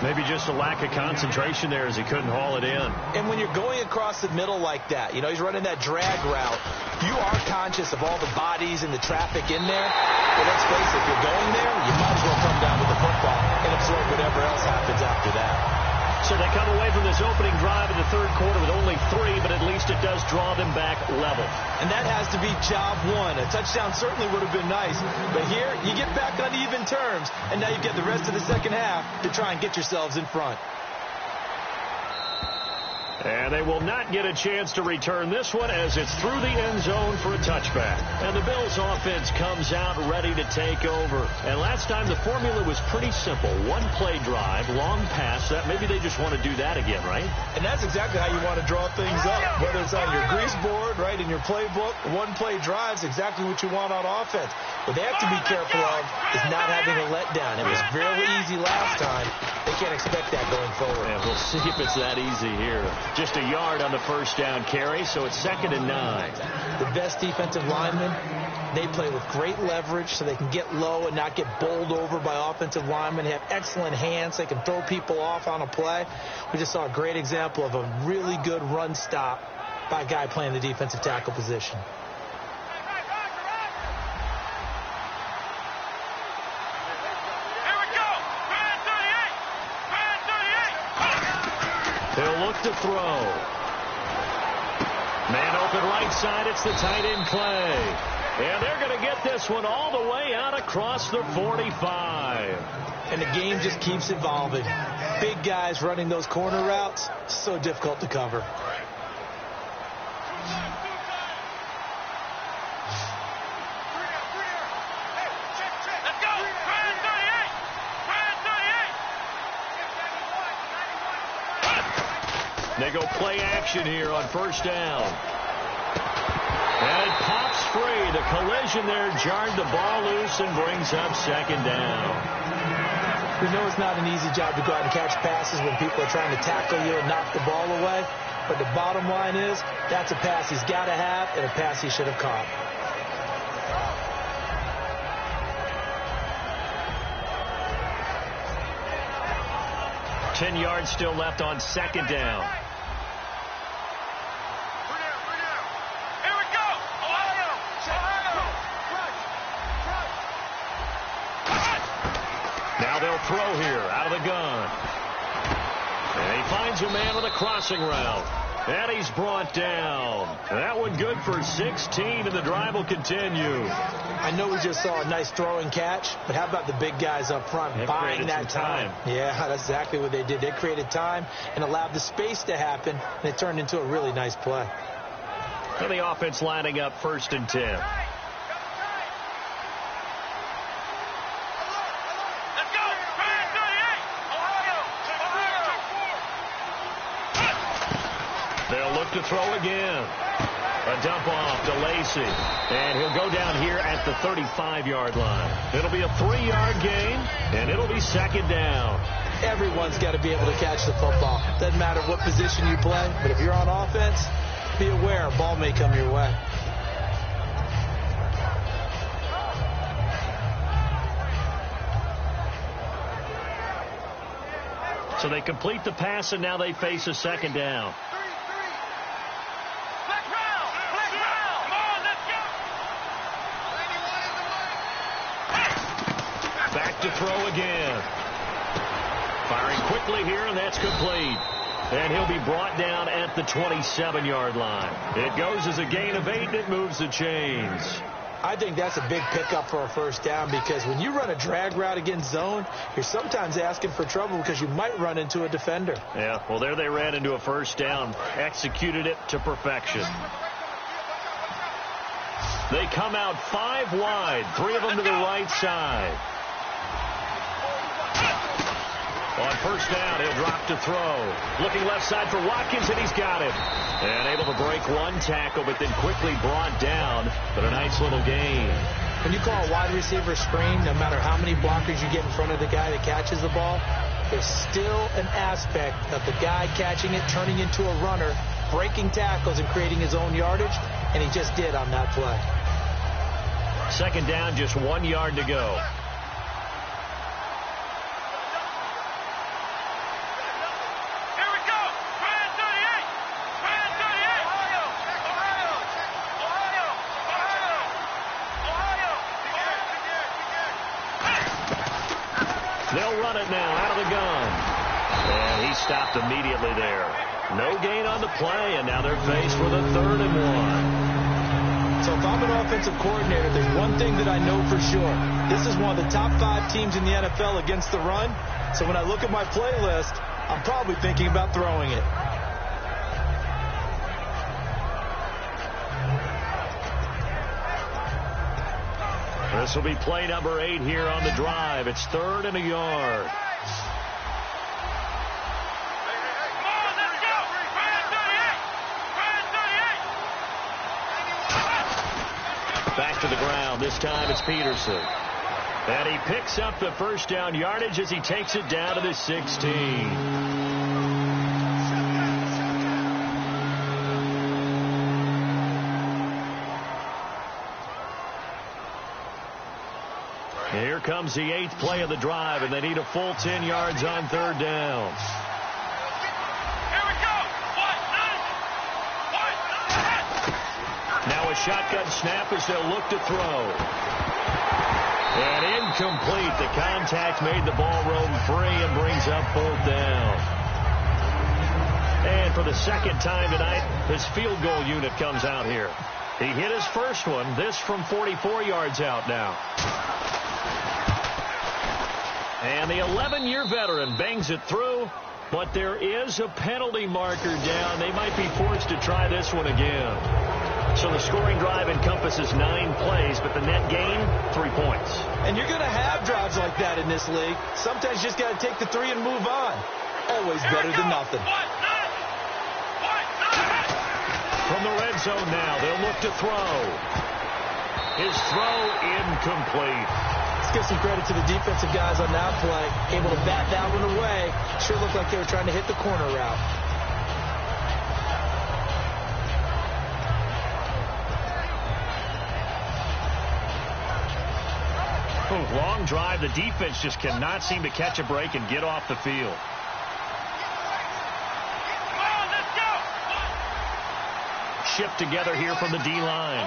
Maybe just a lack of concentration there as he couldn't haul it in. And when you're going across the middle like that, you know, he's running that drag route, you are conscious of all the bodies and the traffic in there. But let's face it, if you're going there, you might as well come down with the football and absorb whatever else happens after that. So they come away from this opening drive in the third quarter with only 3, but at least it does draw them back level. And that has to be job one. A touchdown certainly would have been nice, but here you get back on even terms, and now you get the rest of the second half to try and get yourselves in front. And they will not get a chance to return this one as it's through the end zone for a touchback. And the Bills offense comes out ready to take over. And last time the formula was pretty simple. 1-play drive, long pass. That maybe they just want to do that again, right? And that's exactly how you want to draw things up. Whether it's on your grease board, right, in your playbook, 1-play drive is exactly what you want on offense. What they have to be careful of is not having a letdown. It was fairly easy last time. They can't expect that going forward. Yeah, we'll see if it's that easy here. Just a yard on the first down carry, so it's 2nd and 9. The best defensive linemen, they play with great leverage so they can get low and not get bowled over by offensive linemen. They have excellent hands. They can throw people off on a play. We just saw a great example of a really good run stop by a guy playing the defensive tackle position. Here we go! look to throw. Man open right side. It's the tight end Clay. And they're going to get this one all the way out across the 45. And the game just keeps evolving. Big guys running those corner routes, so difficult to cover. They go play action here on first down. And it pops free. The collision there jarred the ball loose and brings up second down. We know it's not an easy job to go out and catch passes when people are trying to tackle you and knock the ball away. But the bottom line is, that's a pass he's got to have and a pass he should have caught. Ten yards still left on second down. Now they'll throw here out of the gun. And he finds a man with a crossing route. And he's brought down. And that one good for 16, and the drive will continue. I know we just saw a nice throwing catch, but how about the big guys up front buying that time? Yeah, that's exactly what they did. They created time and allowed the space to happen, and it turned into a really nice play. And the offense lining up 1st and 10. They'll look to throw again. A dump off to Lacey. And he'll go down here at the 35-yard line. It'll be a 3-yard gain, and it'll be second down. Everyone's got to be able to catch the football. Doesn't matter what position you play, but if you're on offense, be aware a ball may come your way. So they complete the pass, and now they face a second down. Back to throw again. Firing quickly here, and that's complete. And he'll be brought down at the 27-yard line. It goes as a gain of 8, and it moves the chains. I think that's a big pickup for a first down, because when you run a drag route against zone, you're sometimes asking for trouble because you might run into a defender. Yeah, well, there they ran into a first down. Executed it to perfection. They come out 5 wide, 3 of them to the right side. On first down, he'll drop to throw. Looking left side for Watkins, and he's got it. And able to break one tackle, but then quickly brought down. But a nice little gain. When you call a wide receiver screen, no matter how many blockers you get in front of the guy that catches the ball, there's still an aspect of the guy catching it, turning into a runner, breaking tackles and creating his own yardage, and he just did on that play. Second down, just 1 yard to go. They'll run it now out of the gun. And he stopped immediately there. No gain on the play, and now they're faced with a 3rd and 1. So if I'm an offensive coordinator, there's one thing that I know for sure. This is one of the top 5 teams in the NFL against the run. So when I look at my playlist, I'm probably thinking about throwing it. This will be play number 8 here on the drive. It's 3rd and a yard. Back to the ground. This time it's Peterson. And he picks up the first down yardage as he takes it down to the 16. Here comes the 8th play of the drive, and they need a full 10 yards on 3rd down. Here we go. Now a shotgun snap as they'll look to throw. And incomplete. The contact made the ball roam free and brings up 4th down. And for the second time tonight, his field goal unit comes out here. He hit his first one. This from 44 yards out now. And the 11-year veteran bangs it through, but there is a penalty marker down. They might be forced to try this one again. So the scoring drive encompasses 9 plays, but the net gain, 3 points. And you're going to have drives like that in this league. Sometimes you just got to take the 3 and move on. Always better than nothing. From the red zone now, they'll look to throw. His throw incomplete. Let's give some credit to the defensive guys on that play. Able to bat that one away. Sure looked like they were trying to hit the corner route. Long drive. The defense just cannot seem to catch a break and get off the field. Shipped together here from the D-line.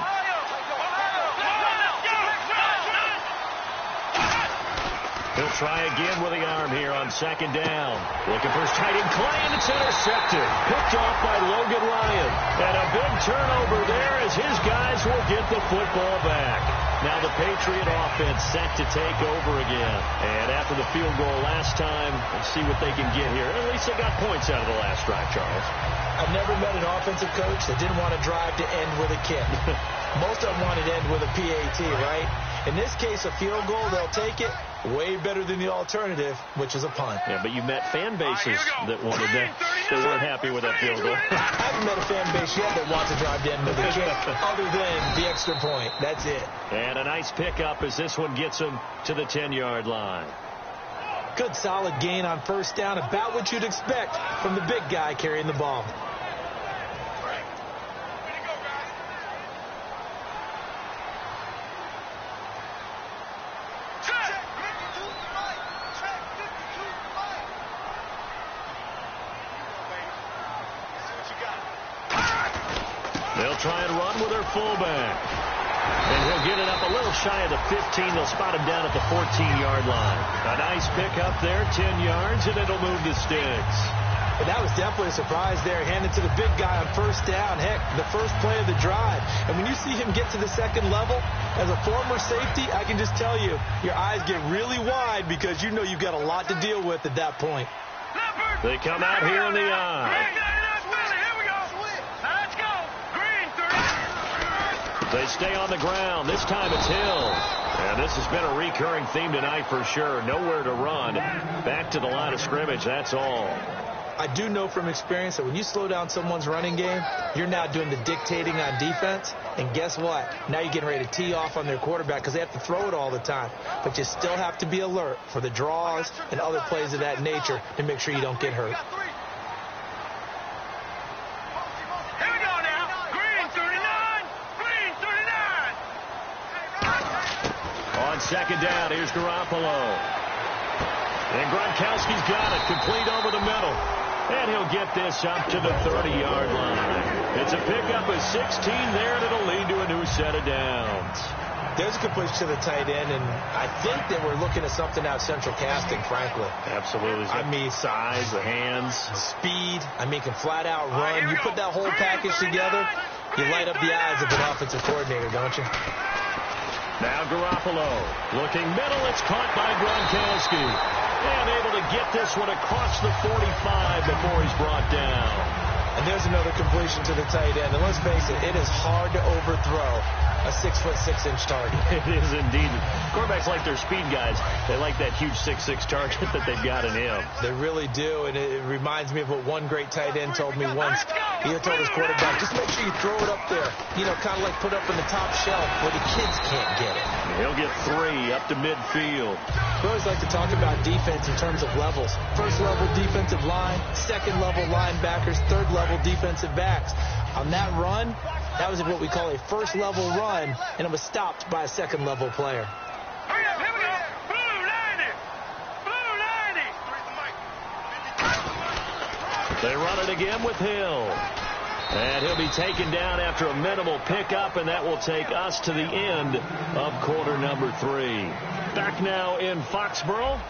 He'll try again with the arm here on second down. Looking for his tight end Clay, and it's intercepted. Picked off by Logan Ryan. And a big turnover there as his guys will get the football back. Now the Patriot offense set to take over again. And after the field goal last time, let's see what they can get here. At least they got points out of the last drive, Charles. I've never met an offensive coach that didn't want to drive to end with a kick. Most of them wanted to end with a PAT, right? In this case, a field goal, they'll take it. Way better than the alternative, which is a punt. Yeah, but you met fan bases that wanted that. They weren't happy with that field goal. I haven't met a fan base yet that wants to drive to end with a kick other than the extra point. That's it. And a nice pickup as this one gets him to the 10-yard line. Good solid gain on first down, about what you'd expect from the big guy carrying the ball. They'll try and run with their fullback. And he'll get it up a little shy of the 15. They'll spot him down at the 14-yard line. A nice pickup there, 10 yards, and it'll move the sticks. But that was definitely a surprise there. Handed to the big guy on first down. Heck, the first play of the drive. And when you see him get to the second level, as a former safety, I can just tell you, your eyes get really wide because you know you've got a lot to deal with at that point. They come out here in the eye. They stay on the ground. This time it's Hill. And this has been a recurring theme tonight for sure. Nowhere to run. Back to the line of scrimmage, that's all. I do know from experience that when you slow down someone's running game, you're now doing the dictating on defense. And guess what? Now you're getting ready to tee off on their quarterback because they have to throw it all the time. But you still have to be alert for the draws and other plays of that nature to make sure you don't get hurt. Second down, here's Garoppolo. And Gronkowski's got it, complete over the middle. And he'll get this up to the 30-yard line. It's a pickup of 16 there, and it'll lead to a new set of downs. There's a completion to the tight end, and I think that we're looking at something out of central casting, frankly. Absolutely. I mean, size, the hands. Speed. I mean, can flat out run. You put that whole package together, you light up the eyes of an offensive coordinator, don't you? Now Garoppolo looking middle. It's caught by Gronkowski. And able to get this one across the 45 before he's brought down. And there's another completion to the tight end. And let's face it, it is hard to overthrow a 6'6" target. It is indeed. Quarterbacks like their speed guys. They like that huge 6'6" target that they've got in him. They really do, and it reminds me of what one great tight end told me once. He told his quarterback, just make sure you throw it up there. You know, kind of like put up in the top shelf where the kids can't get it. He'll get 3 up to midfield. We always like to talk about defense in terms of levels. First level defensive line, second level linebackers, third level defensive backs. On that run, that was what we call a first level run, and it was stopped by a second level player. Hurry up, here we go. Blue 90. Blue 90. They run it again with Hill. And he'll be taken down after a minimal pickup, and that will take us to the end of quarter number 3. Back now in Foxborough.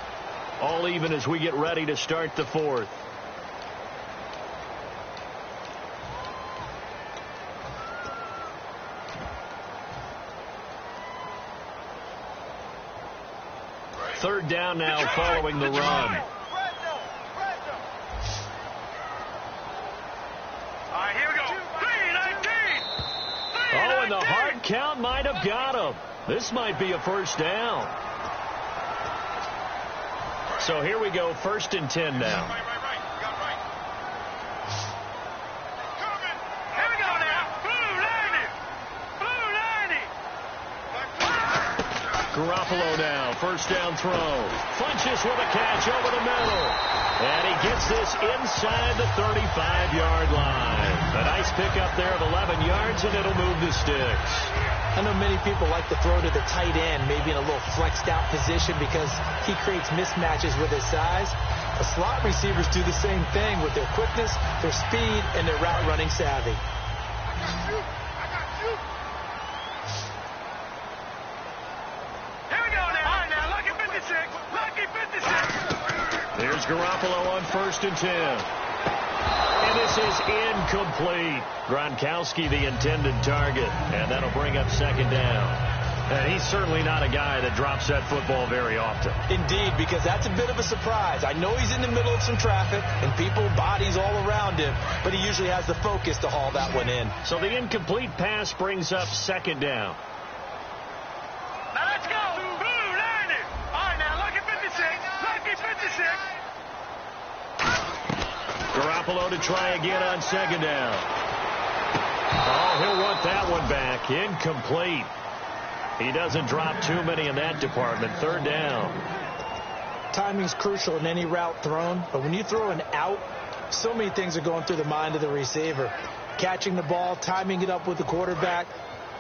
All even as we get ready to start the 4th. down now following the run. Here we go. 3-19. Oh, and the hard count might have got him. This might be a first down. So here we go, 1st and 10 now. Right. You got right. Here we go now. Blue 90. Garoppolo now, 1st down throw. Flinches with a catch over the middle. And he gets this inside the 35-yard line. A nice pickup there of 11 yards, and it'll move the sticks. I know many people like to throw to the tight end, maybe in a little flexed out position because he creates mismatches with his size. The slot receivers do the same thing with their quickness, their speed, and their route running savvy. Here we go now. All right, now, lucky 56. Lucky 56. There's Garoppolo on 1st and 10. And this is incomplete. Gronkowski, the intended target. And that'll bring up 2nd down. And he's certainly not a guy that drops that football very often. Indeed, because that's a bit of a surprise. I know he's in the middle of some traffic and people, bodies all around him, but he usually has the focus to haul that one in. So the incomplete pass brings up 2nd down. Now let's go. Blue 90. All right, now, lucky 56. Lucky 56. Garoppolo to try again on 2nd down. Oh, he'll want that one back. Incomplete. He doesn't drop too many in that department. 3rd down. Timing's crucial in any route thrown, but when you throw an out, so many things are going through the mind of the receiver. Catching the ball, timing it up with the quarterback.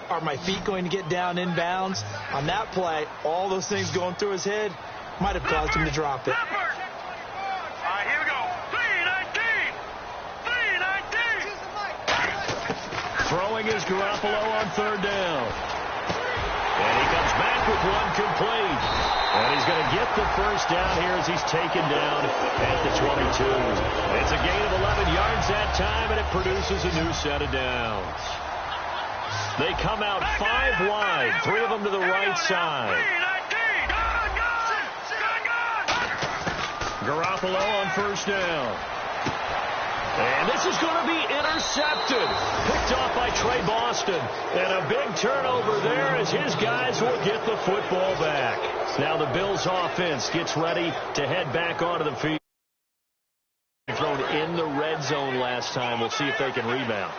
Are my feet going to get down inbounds? On that play, all those things going through his head might have caused him to drop it. All right, here we go. 3-19. Throwing is Garoppolo on 3rd down. And he comes back with one complete. And he's going to get the 1st down here as he's taken down at the 22. It's a gain of 11 yards that time, and it produces a new set of downs. They come out 5 wide, 3 of them to the right side. Garoppolo on 1st down. And this is going to be intercepted. Picked off by Trey Boston. And a big turnover there as his guys will get the football back. Now the Bills offense gets ready to head back onto the field. Thrown in the red zone last time. We'll see if they can rebound.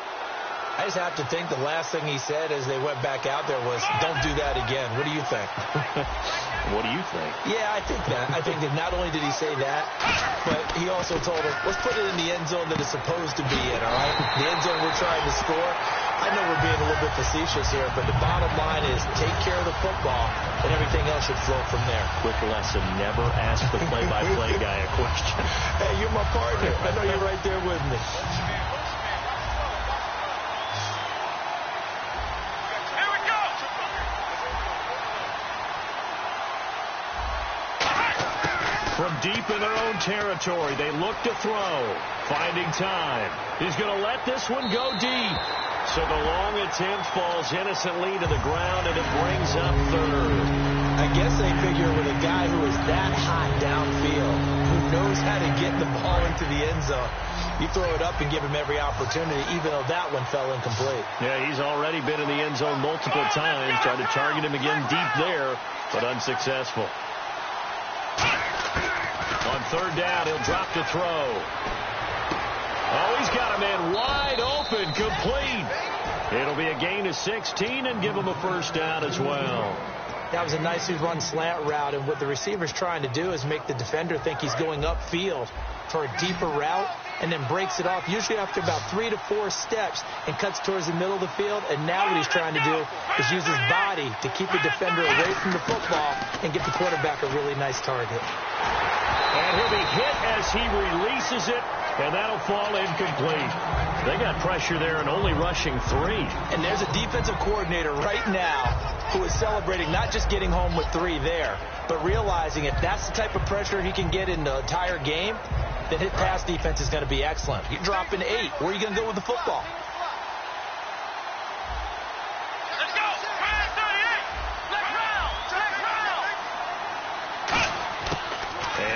I just have to think the last thing he said as they went back out there was, don't do that again. What do you think? What do you think? Yeah, I think that. I think that not only did he say that, but he also told him, let's put it in the end zone that it's supposed to be in, all right? The end zone we're trying to score. I know we're being a little bit facetious here, but the bottom line is take care of the football, and everything else should flow from there. Quick lesson, never ask the play-by-play guy a question. Hey, you're my partner. I know you're right there with me. From deep in their own territory, they look to throw. Finding time. He's going to let this one go deep. So the long attempt falls innocently to the ground, and it brings up 3rd. I guess they figure with a guy who is that hot downfield, who knows how to get the ball into the end zone, you throw it up and give him every opportunity, even though that one fell incomplete. Yeah, he's already been in the end zone multiple times. Tried to target him again deep there, but unsuccessful. On 3rd down, he'll drop to throw. Oh, he's got a man wide open, complete. It'll be a gain of 16 and give him a 1st down as well. That was a nicely run slant route, and what the receiver's trying to do is make the defender think he's going upfield for a deeper route, and then breaks it off, usually after about 3 to 4 steps, and cuts towards the middle of the field. And now what he's trying to do is use his body to keep the defender away from the football and get the quarterback a really nice target. And he'll be hit as he releases it, and that'll fall incomplete. They got pressure there and only rushing 3. And there's a defensive coordinator right now who is celebrating not just getting home with 3 there, but realizing if that's the type of pressure he can get in the entire game, then his pass defense is going to be excellent. You're dropping 8. Where are you going to go with the football? Let's go. 38. Let's round.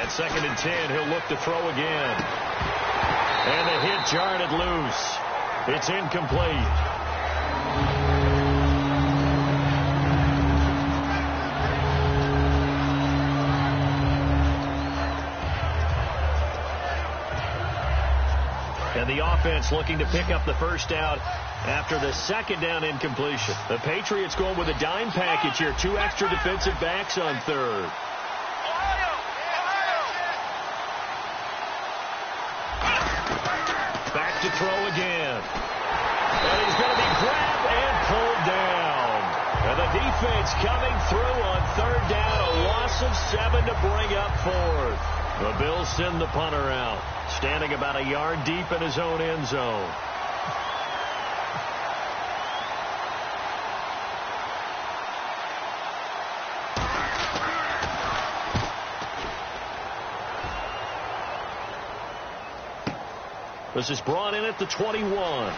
At 2nd and 10, he'll look to throw again. And the hit jarred loose. It's incomplete. And the offense looking to pick up the first down after the 2nd down incompletion. The Patriots going with a dime package here. 2 extra defensive backs on 3rd. Back to throw again. And he's going to be grabbed and pulled down. And the defense coming through on 3rd down. A loss of 7 to bring up 4th. The Bills send the punter out, standing about a yard deep in his own end zone. This is brought in at the 21. 21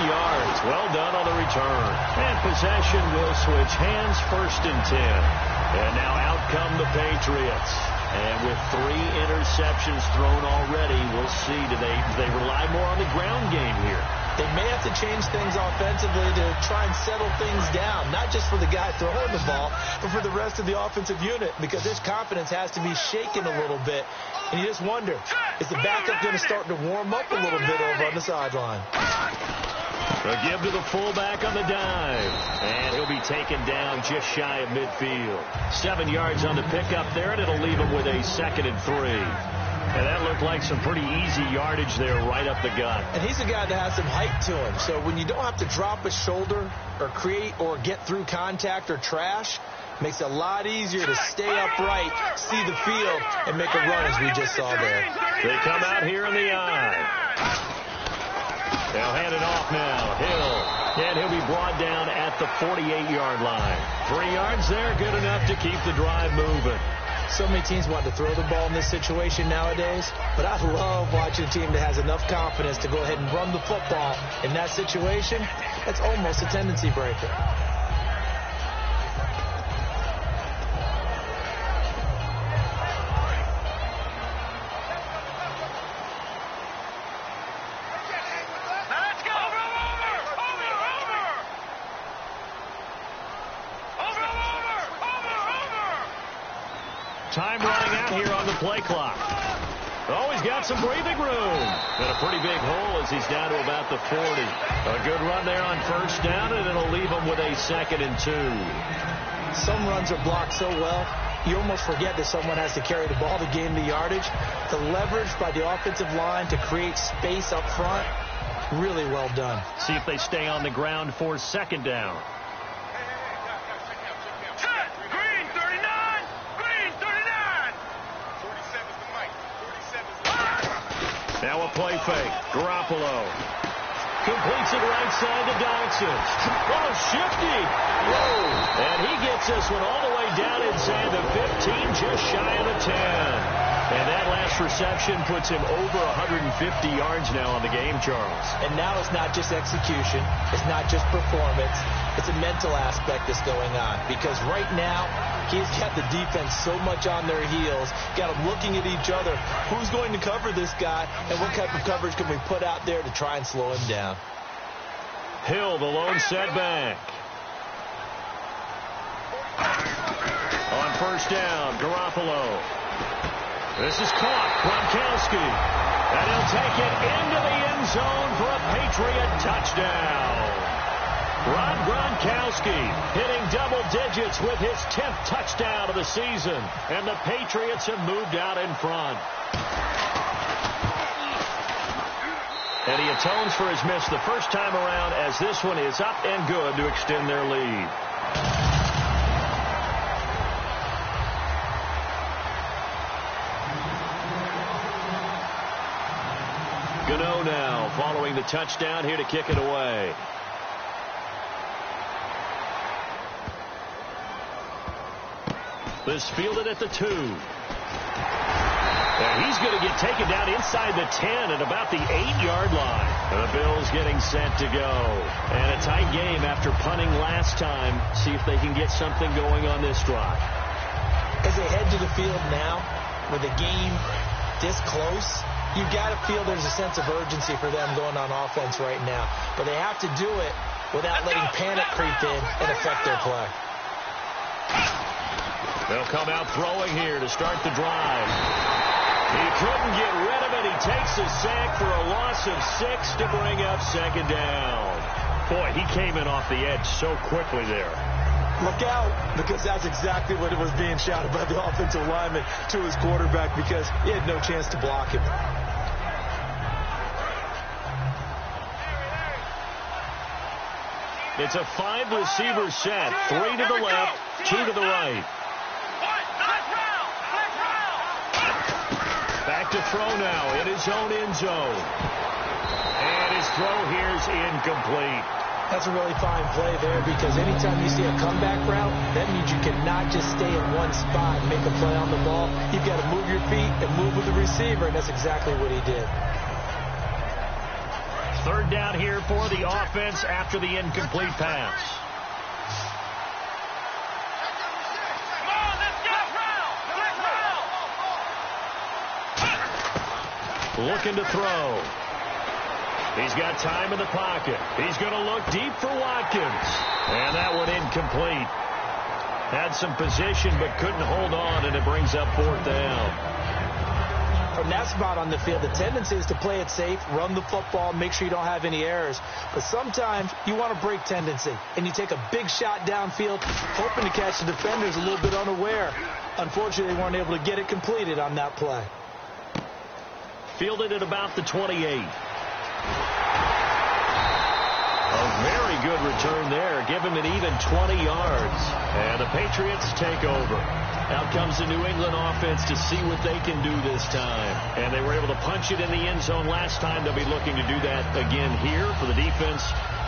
yards. Well done on the return. And possession will switch hands, 1st and 10. And now out come the Patriots. And with 3 interceptions thrown already, we'll see. Do they rely more on the ground game here? They may have to change things offensively to try and settle things down, not just for the guy throwing the ball, but for the rest of the offensive unit, because his confidence has to be shaken a little bit. And you just wonder, is the backup going to start to warm up a little bit over on the sideline? A give to the fullback on the dive. And he'll be taken down just shy of midfield. 7 yards on the pickup there, and it'll leave him with a 2nd and 3. And that looked like some pretty easy yardage there right up the gut. And he's a guy that has some height to him. So when you don't have to drop a shoulder or create or get through contact or trash, it makes it a lot easier to stay upright, see the field, and make a run as we just saw there. They come out here in the eye. They'll hand it off now. Hill. And he'll be brought down at the 48-yard line. 3 yards there, good enough to keep the drive moving. So many teams want to throw the ball in this situation nowadays, but I love watching a team that has enough confidence to go ahead and run the football in that situation. That's almost a tendency breaker. Time running out here on the play clock. Oh, he's got some breathing room. And a pretty big hole as he's down to about the 40. A good run there on 1st down, and it'll leave him with a 2nd and 2. Some runs are blocked so well, you almost forget that someone has to carry the ball to gain the yardage. The leverage by the offensive line to create space up front, really well done. See if they stay on the ground for 2nd down. Now a play fake. Garoppolo completes it right side to Dodson. Oh, shifty. Whoa. And he gets this one all the way down inside the 15, just shy of the 10. And that last reception puts him over 150 yards now on the game, Charles. And now it's not just execution. It's not just performance. It's a mental aspect that's going on. Because right now, he's got the defense so much on their heels, got them looking at each other. Who's going to cover this guy, and what type of coverage can we put out there to try and slow him down? Hill, the lone setback. On 1st down, Garoppolo. This is caught. Gronkowski. And he'll take it into the end zone for a Patriot touchdown. Rob Gronkowski hitting double digits with his 10th touchdown of the season. And the Patriots have moved out in front. And he atones for his miss the first time around as this one is up and good to extend their lead. Gano now following the touchdown here to kick it away. This fielded at the 2. And he's going to get taken down inside the 10 at about the 8-yard line. The Bills getting set to go. And a tight game after punting last time. See if they can get something going on this drive. As they head to the field now, with the game this close, you got to feel there's a sense of urgency for them going on offense right now. But they have to do it without letting panic creep in and affect their play. They'll come out throwing here to start the drive. He couldn't get rid of it. He takes a sack for a loss of 6 to bring up second down. Boy, he came in off the edge so quickly there. Look out, because that's exactly what it was being shouted by the offensive lineman to his quarterback, because he had no chance to block him. It's a 5-receiver set. 3 to the left, 2 to the right. Back to throw now in his own end zone. And his throw here's incomplete. That's a really fine play there, because anytime you see a comeback route, that means you cannot just stay in one spot and make a play on the ball. You've got to move your feet and move with the receiver, and that's exactly what he did. Third down here for the offense after the incomplete pass. Looking to throw. He's got time in the pocket. He's going to look deep for Watkins. And that one incomplete. Had some position but couldn't hold on, and it brings up 4th down. From that spot on the field, the tendency is to play it safe, run the football, make sure you don't have any errors. But sometimes you want to break tendency, and you take a big shot downfield, hoping to catch the defenders a little bit unaware. Unfortunately, they weren't able to get it completed on that play. Fielded at about the 28. A very good return there. Give him an even 20 yards. And the Patriots take over. Out comes the New England offense to see what they can do this time. And they were able to punch it in the end zone last time. They'll be looking to do that again here for the defense.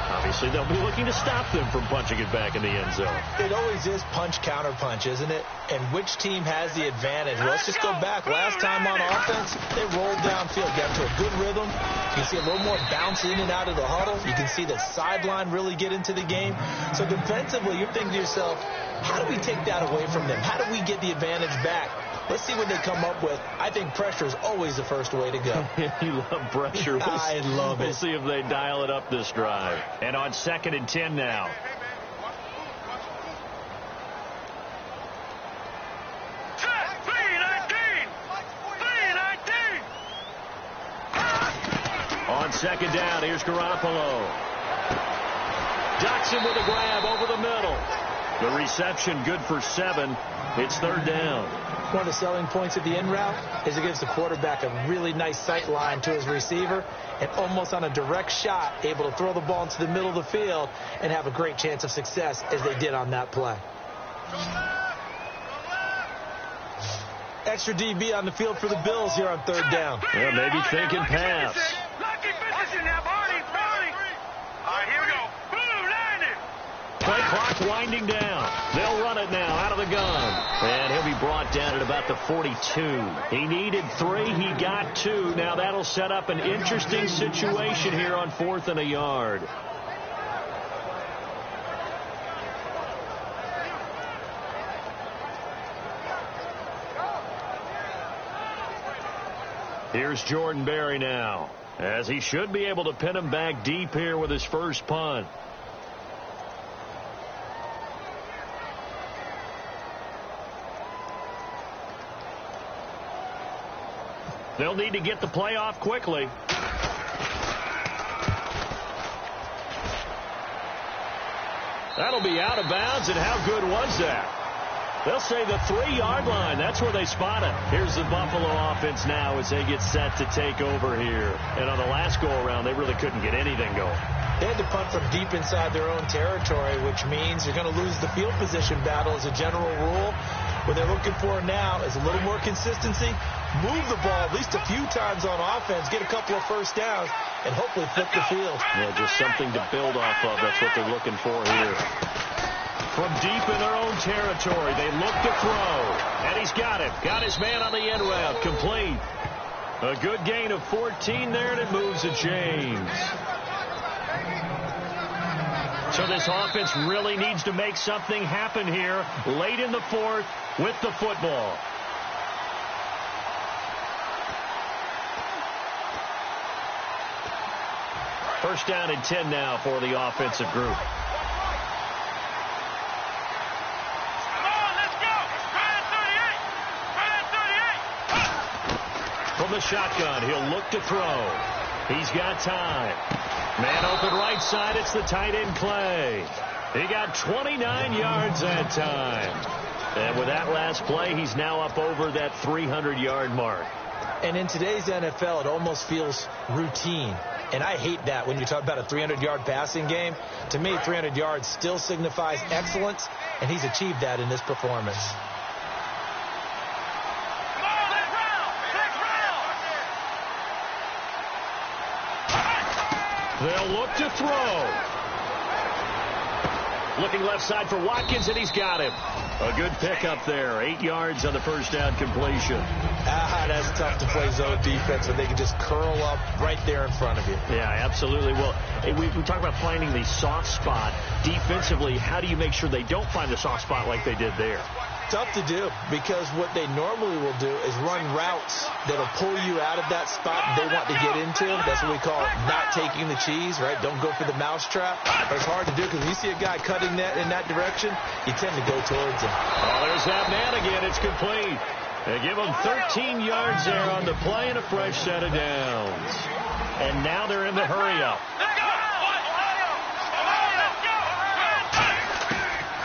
Obviously, they'll be looking to stop them from punching it back in the end zone. It always is punch-counter-punch, isn't it? And which team has the advantage? Well, let's just go back. Last time on offense, they rolled downfield, got into a good rhythm. You can see a little more bounce in and out of the huddle. You can see the sideline really get into the game. So defensively, you're thinking to yourself, how do we take that away from them? How do we get the advantage back? Let's see what they come up with. I think pressure is always the first way to go. You love pressure. I love it. We'll see if they dial it up this drive. And on 2nd and 10 now. On 2nd down, here's Garoppolo. Ducks him with a grab over the middle. The reception good for 7. It's 3rd down. One of the selling points of the in route is it gives the quarterback a really nice sight line to his receiver, and almost on a direct shot, able to throw the ball into the middle of the field and have a great chance of success as they did on that play. Extra DB on the field for the Bills here on 3rd down. Yeah, maybe thinking pass. Play clock winding down. They'll run it now out of the gun. And he'll be brought down at about the 42. He needed 3. He got 2. Now that'll set up an interesting situation here on 4th and a yard. Here's Jordan Berry now, as he should be able to pin him back deep here with his first punt. They'll need to get the play off quickly. That'll be out of bounds, and how good was that? They'll say the 3-yard line. That's where they spot it. Here's the Buffalo offense now as they get set to take over here. And on the last go-around, they really couldn't get anything going. They had to punt from deep inside their own territory, which means you're going to lose the field position battle as a general rule. What they're looking for now is a little more consistency, move the ball at least a few times on offense, get a couple of first downs, and hopefully flip the field. Yeah, just something to build off of. That's what they're looking for here. From deep in their own territory, they look to throw. And he's got him. Got his man on the end route. Complete. A good gain of 14 there, and it moves the chains. So this offense really needs to make something happen here late in the fourth with the football. First down and 10 now for the offensive group. From the shotgun, he'll look to throw. He's got time. Man open right side, it's the tight end Clay. He got 29 yards that time. And with that last play, he's now up over that 300-yard mark. And in today's NFL, it almost feels routine. And I hate that when you talk about a 300-yard passing game. To me, 300 yards still signifies excellence, and he's achieved that in this performance. They'll look to throw. Looking left side for Watkins, and he's got him. A good pickup there. 8 yards on the first down completion. That's tough to play zone defense when they can just curl up right there in front of you. Yeah, absolutely. Well, we talk about finding the soft spot. Defensively, how do you make sure they don't find the soft spot like they did there? Tough to do, because what they normally will do is run routes that'll pull you out of that spot they want to get into. That's what we call not taking the cheese, right? Don't go for the mousetrap. But it's hard to do because when you see a guy cutting that in that direction, you tend to go towards him. Oh, there's that man again. It's complete. They give him 13 yards there on the play and a fresh set of downs. And now they're in the hurry-up.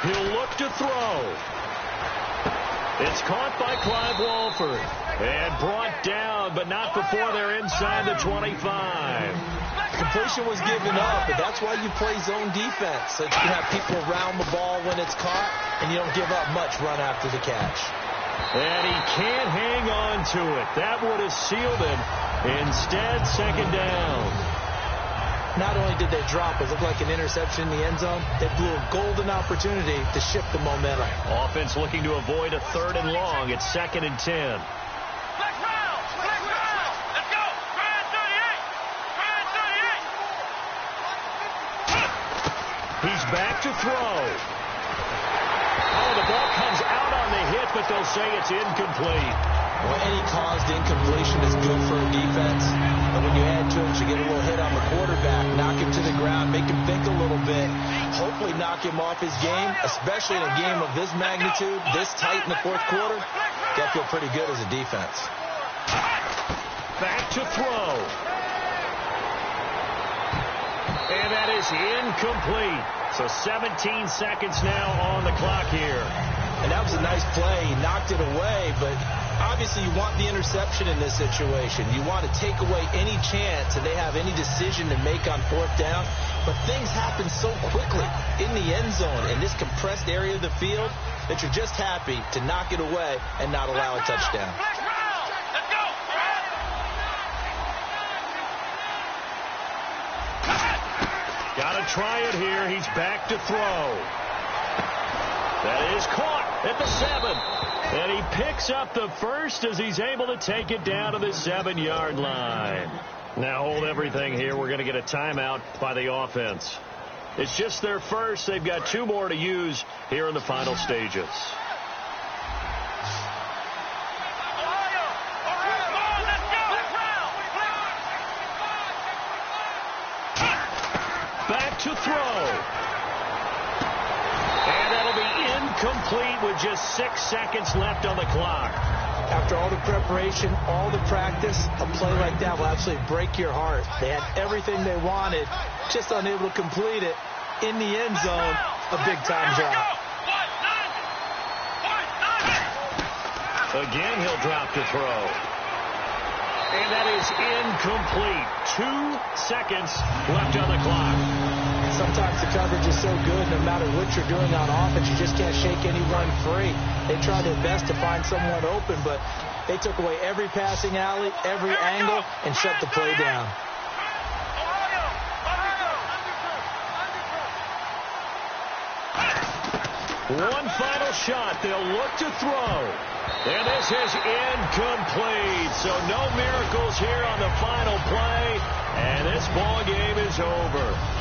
He'll look to throw. It's caught by Clive Walford and brought down, but not before they're inside the 25. Completion was given up, but that's why you play zone defense, so you can have people around the ball when it's caught, and you don't give up much run after the catch. And he can't hang on to it. That would have sealed him. Instead, second down. Not only did they drop it looked like an interception in the end zone, they blew a golden opportunity to shift the momentum. Offense looking to avoid a 3rd and long. It's 2nd and 10. Let's go. He's back to throw. Oh, the ball comes out on the hit, but they'll say it's incomplete. Well, any caused incompletion is good for a defense. And when you add to it, you get a little hit on the quarterback, knock him to the ground, make him think a little bit, hopefully knock him off his game, especially in a game of this magnitude, this tight in the fourth quarter. Got to feel pretty good as a defense. Back to throw. And that is incomplete. So 17 seconds now on the clock here. And that was a nice play. He knocked it away, but obviously you want the interception in this situation. You want to take away any chance that they have any decision to make on 4th down. But things happen so quickly in the end zone in this compressed area of the field that you're just happy to knock it away and not allow a touchdown. Got to try it here. He's back to throw. That is caught at the 7. And he picks up the first as he's able to take it down to the 7-yard line. Now hold everything here. We're going to get a timeout by the offense. It's just their first. They've got 2 more to use here in the final stages. Back to throw. And that'll be incomplete with just 6 seconds left on the clock. After all the preparation, all the practice, a play like that will absolutely break your heart. They had everything they wanted, just unable to complete it. In the end zone, a big-time drop. Again, he'll drop to throw. And that is incomplete. 2 seconds left on the clock. Sometimes the coverage is so good, no matter what you're doing on offense, you just can't shake anyone free. They try their best to find someone open, but they took away every passing alley, every angle, and shut the play down. One final shot. They'll look to throw. And this is incomplete. So no miracles here on the final play. And this ball game is over.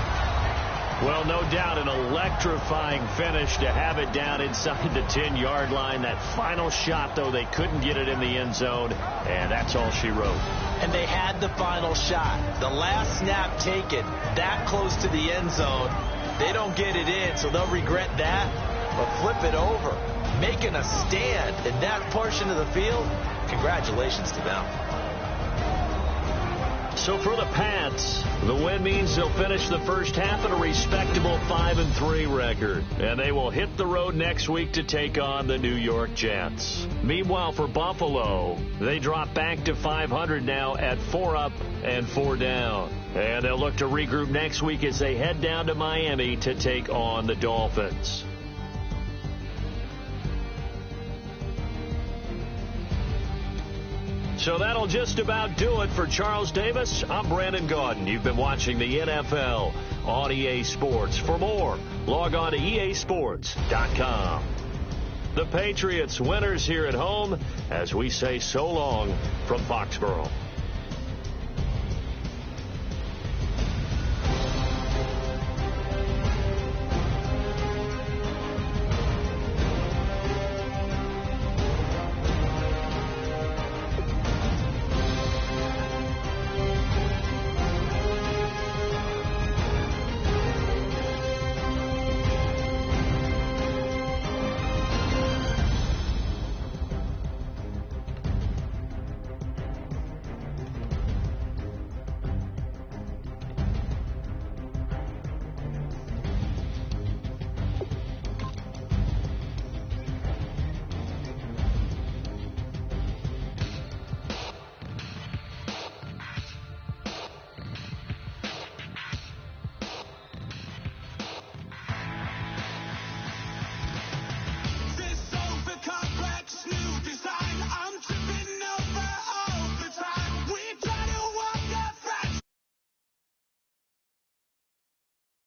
Well, no doubt an electrifying finish to have it down inside the 10-yard line. That final shot, though, they couldn't get it in the end zone. And that's all she wrote. And they had the final shot. The last snap taken that close to the end zone. They don't get it in, so they'll regret that. But flip it over. Making a stand in that portion of the field, congratulations to them. So for the Pats, the win means they'll finish the first half at a respectable 5-3 record. And they will hit the road next week to take on the New York Jets. Meanwhile, for Buffalo, they drop back to 500 now at 4 up and 4 down. And they'll look to regroup next week as they head down to Miami to take on the Dolphins. So that'll just about do it for Charles Davis. I'm Brandon Gaudin. You've been watching the NFL on EA Sports. For more, log on to easports.com. The Patriots winners here at home as we say so long from Foxborough.